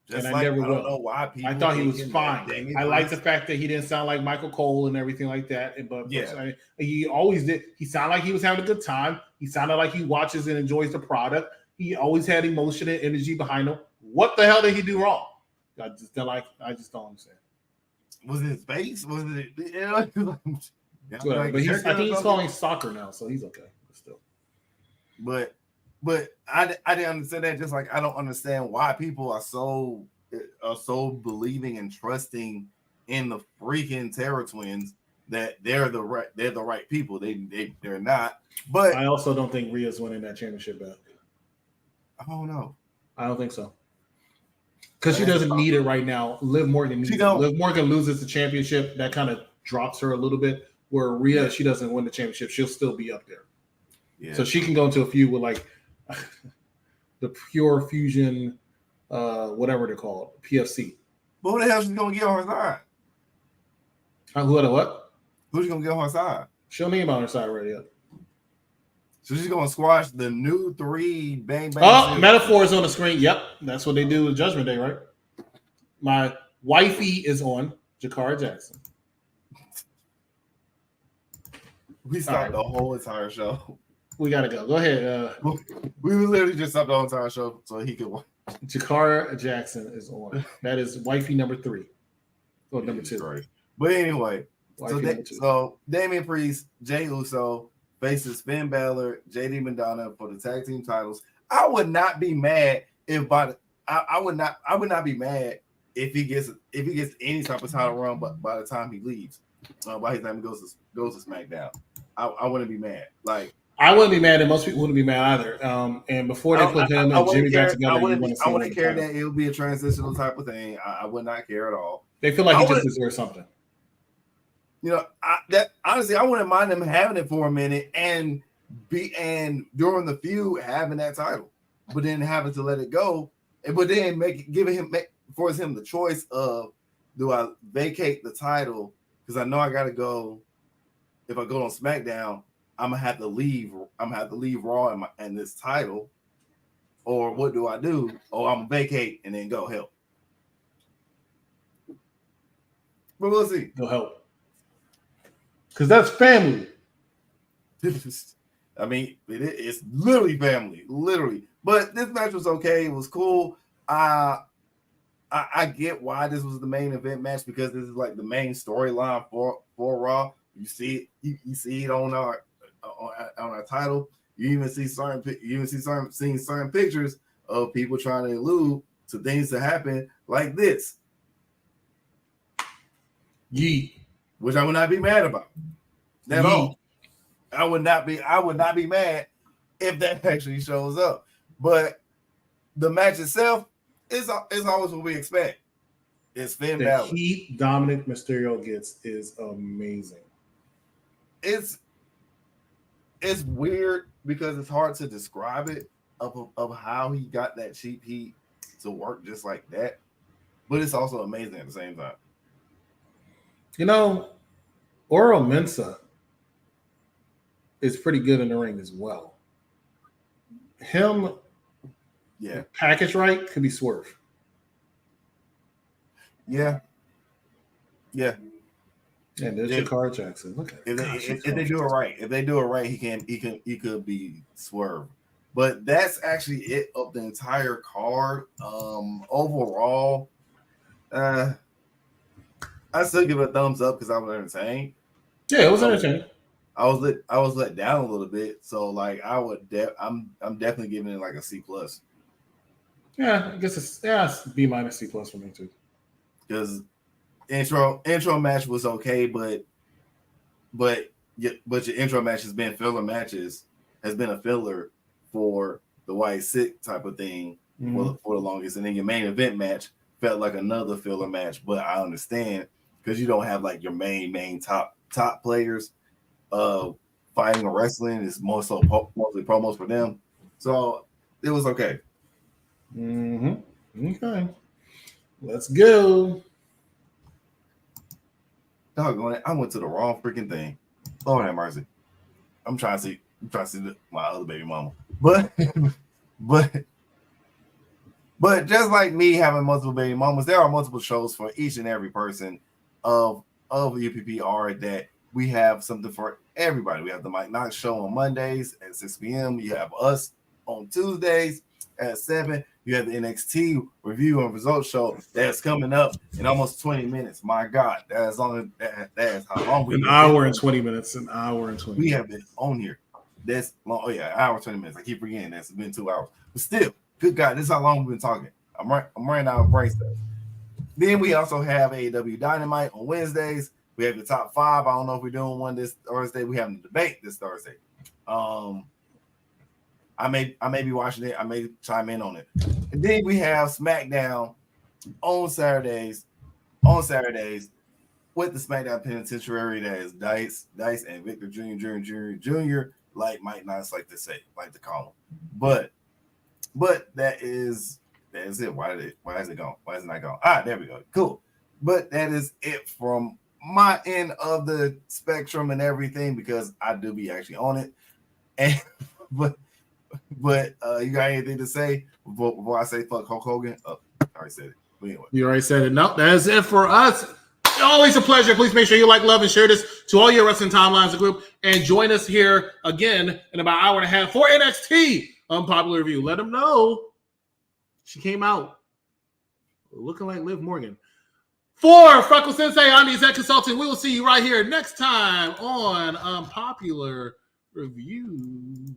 S2: Just
S7: and
S2: like,
S7: I never
S2: I
S7: will.
S2: don't know why people.
S7: I thought he was fine. I like the fact that he didn't sound like Michael Cole and everything like that. But
S2: yeah,
S7: he always did. He sounded like he was having a good time. He sounded like he watches and enjoys the product. He always had emotion and energy behind him. What the hell did he do wrong? I just don't understand.
S2: Was it his face? Was it?
S7: But I think he's calling soccer now, so he's okay. But still.
S2: But I didn't understand that. Just like I don't understand why people are so believing and trusting in the freaking Terror Twins that they're the right people. They're not. But
S7: I also don't think Rhea's winning that championship back.
S2: I don't know.
S7: I don't think so. Because she doesn't need it right now. Liv Morgan needs it. Liv Morgan loses the championship. That kind of drops her a little bit. Where Rhea, she doesn't win the championship. She'll still be up there.
S2: Yeah.
S7: So she can go into a feud with like the Pure Fusion, whatever they're called, PFC.
S2: But who the hell she's going to get on her side?
S7: Who had a what?
S2: Who's she going to get on her side?
S7: She don't need him on her side already yet.
S2: So she's going to squash the new 3 Bang Bang.
S7: Oh, metaphor is on the screen. Yep. That's what they do with Judgment Day, right? My wifey is on, Jakara Jackson.
S2: We stopped the whole entire show.
S7: We got to go. Go ahead.
S2: We literally just stopped the whole entire show so he could watch.
S7: Jakara Jackson is on. That is wifey number 3. Or number 2.
S2: Right. But anyway, so Damian Priest, Jey Uso faces Finn Balor, JD Madonna for the tag team titles. I would not be mad if I would not be mad if he gets any type of title run, but by the time he leaves, by the time he goes to SmackDown, I wouldn't be mad. Like
S7: I wouldn't be mad, and most people wouldn't be mad either. And before they put him and Jimmy back together,
S2: I wouldn't care that it would be a transitional type of thing. I would not care at all.
S7: They feel like he just deserves something.
S2: You know, honestly, I wouldn't mind him having it for a minute and during the feud having that title, but then having to let it go, but then force him the choice of, do I vacate the title because I know I got to go. If I go on SmackDown, I'm gonna have to leave. I'm gonna have to leave Raw and this title, or what do I do? Oh, I'm gonna vacate and then go help. But we'll see.
S7: Go help. Because that's family.
S2: I mean, it's literally family, literally. But this match was okay. It was cool. I get why this was the main event match, because this is like the main storyline for Raw. You see it. You see it on our title. You even see certain pictures of people trying to allude to things that happen like this.
S7: Yeet.
S2: Which I would not be mad about at all. I would not be mad if that actually shows up. But the match itself is always what we expect. It's Finn Balor.
S7: The heat Dominic Mysterio gets is amazing.
S2: It's weird because it's hard to describe it of how he got that cheap heat to work just like that. But it's also amazing at the same time.
S7: You know, Oro Mensah is pretty good in the ring as well. Him, package right, could be Swerve.
S2: Yeah.
S7: And there's Jakara Jackson. Look at
S2: if they do it right, he could be Swerve. But that's actually it of the entire card. Overall, I still give it a thumbs up because I was entertained.
S7: Yeah, it was entertaining.
S2: I was let down a little bit, so like I'm definitely giving it like a C+.
S7: Yeah, I guess it's B minus C+ for me too.
S2: Because intro match was okay, but your intro match has been a filler for the White Sick type of thing for the longest, and then your main event match felt like another filler match. But I understand because you don't have like your main top players fighting fighting or wrestling. It's mostly promos for them. So it was okay.
S7: Okay. Let's go.
S2: Doggone it. I went to the wrong freaking thing. Lord have mercy. I'm trying to see my other baby mama. But just like me having multiple baby mamas, there are multiple shows for each and every person of UPPR that we have something for everybody. We have the Mike Knox show on Mondays at 6 p.m. You have us on Tuesdays at 7. You have the NXT review and results show that's coming up in almost 20 minutes. My God, that is how long we
S7: An hour and 20 minutes. An hour and 20 minutes.
S2: We have been on here. That's long. Oh yeah, an hour and 20 minutes. I keep forgetting that's been 2 hours. But still, good God, this is how long we've been talking. I'm running out of brain stuff. Then we also have AEW Dynamite on Wednesdays. We have the top 5. I don't know if we're doing one this Thursday. We have a debate this Thursday. I may be watching it. I may chime in on it. And then we have SmackDown on Saturdays with the SmackDown Penitentiary. That is Dice and Victor Jr. Like Mike Knox like to call him. But that is it. Why is it gone? Why is it not gone? There we go. Cool. But that is it from my end of the spectrum and everything, because I do be actually on it. And but you got anything to say before I say fuck Hulk Hogan? I already said it. But anyway.
S7: You already said it. No, that is it for us. Always a pleasure. Please make sure you like, love, and share this to all your wrestling timelines group, and join us here again in about an hour and a half for NXT Unpopular Review. Let them know she came out looking like Liv Morgan. For Frecklesensei, I'm the Executive Consultant. We will see you right here next time on Unpopular Review.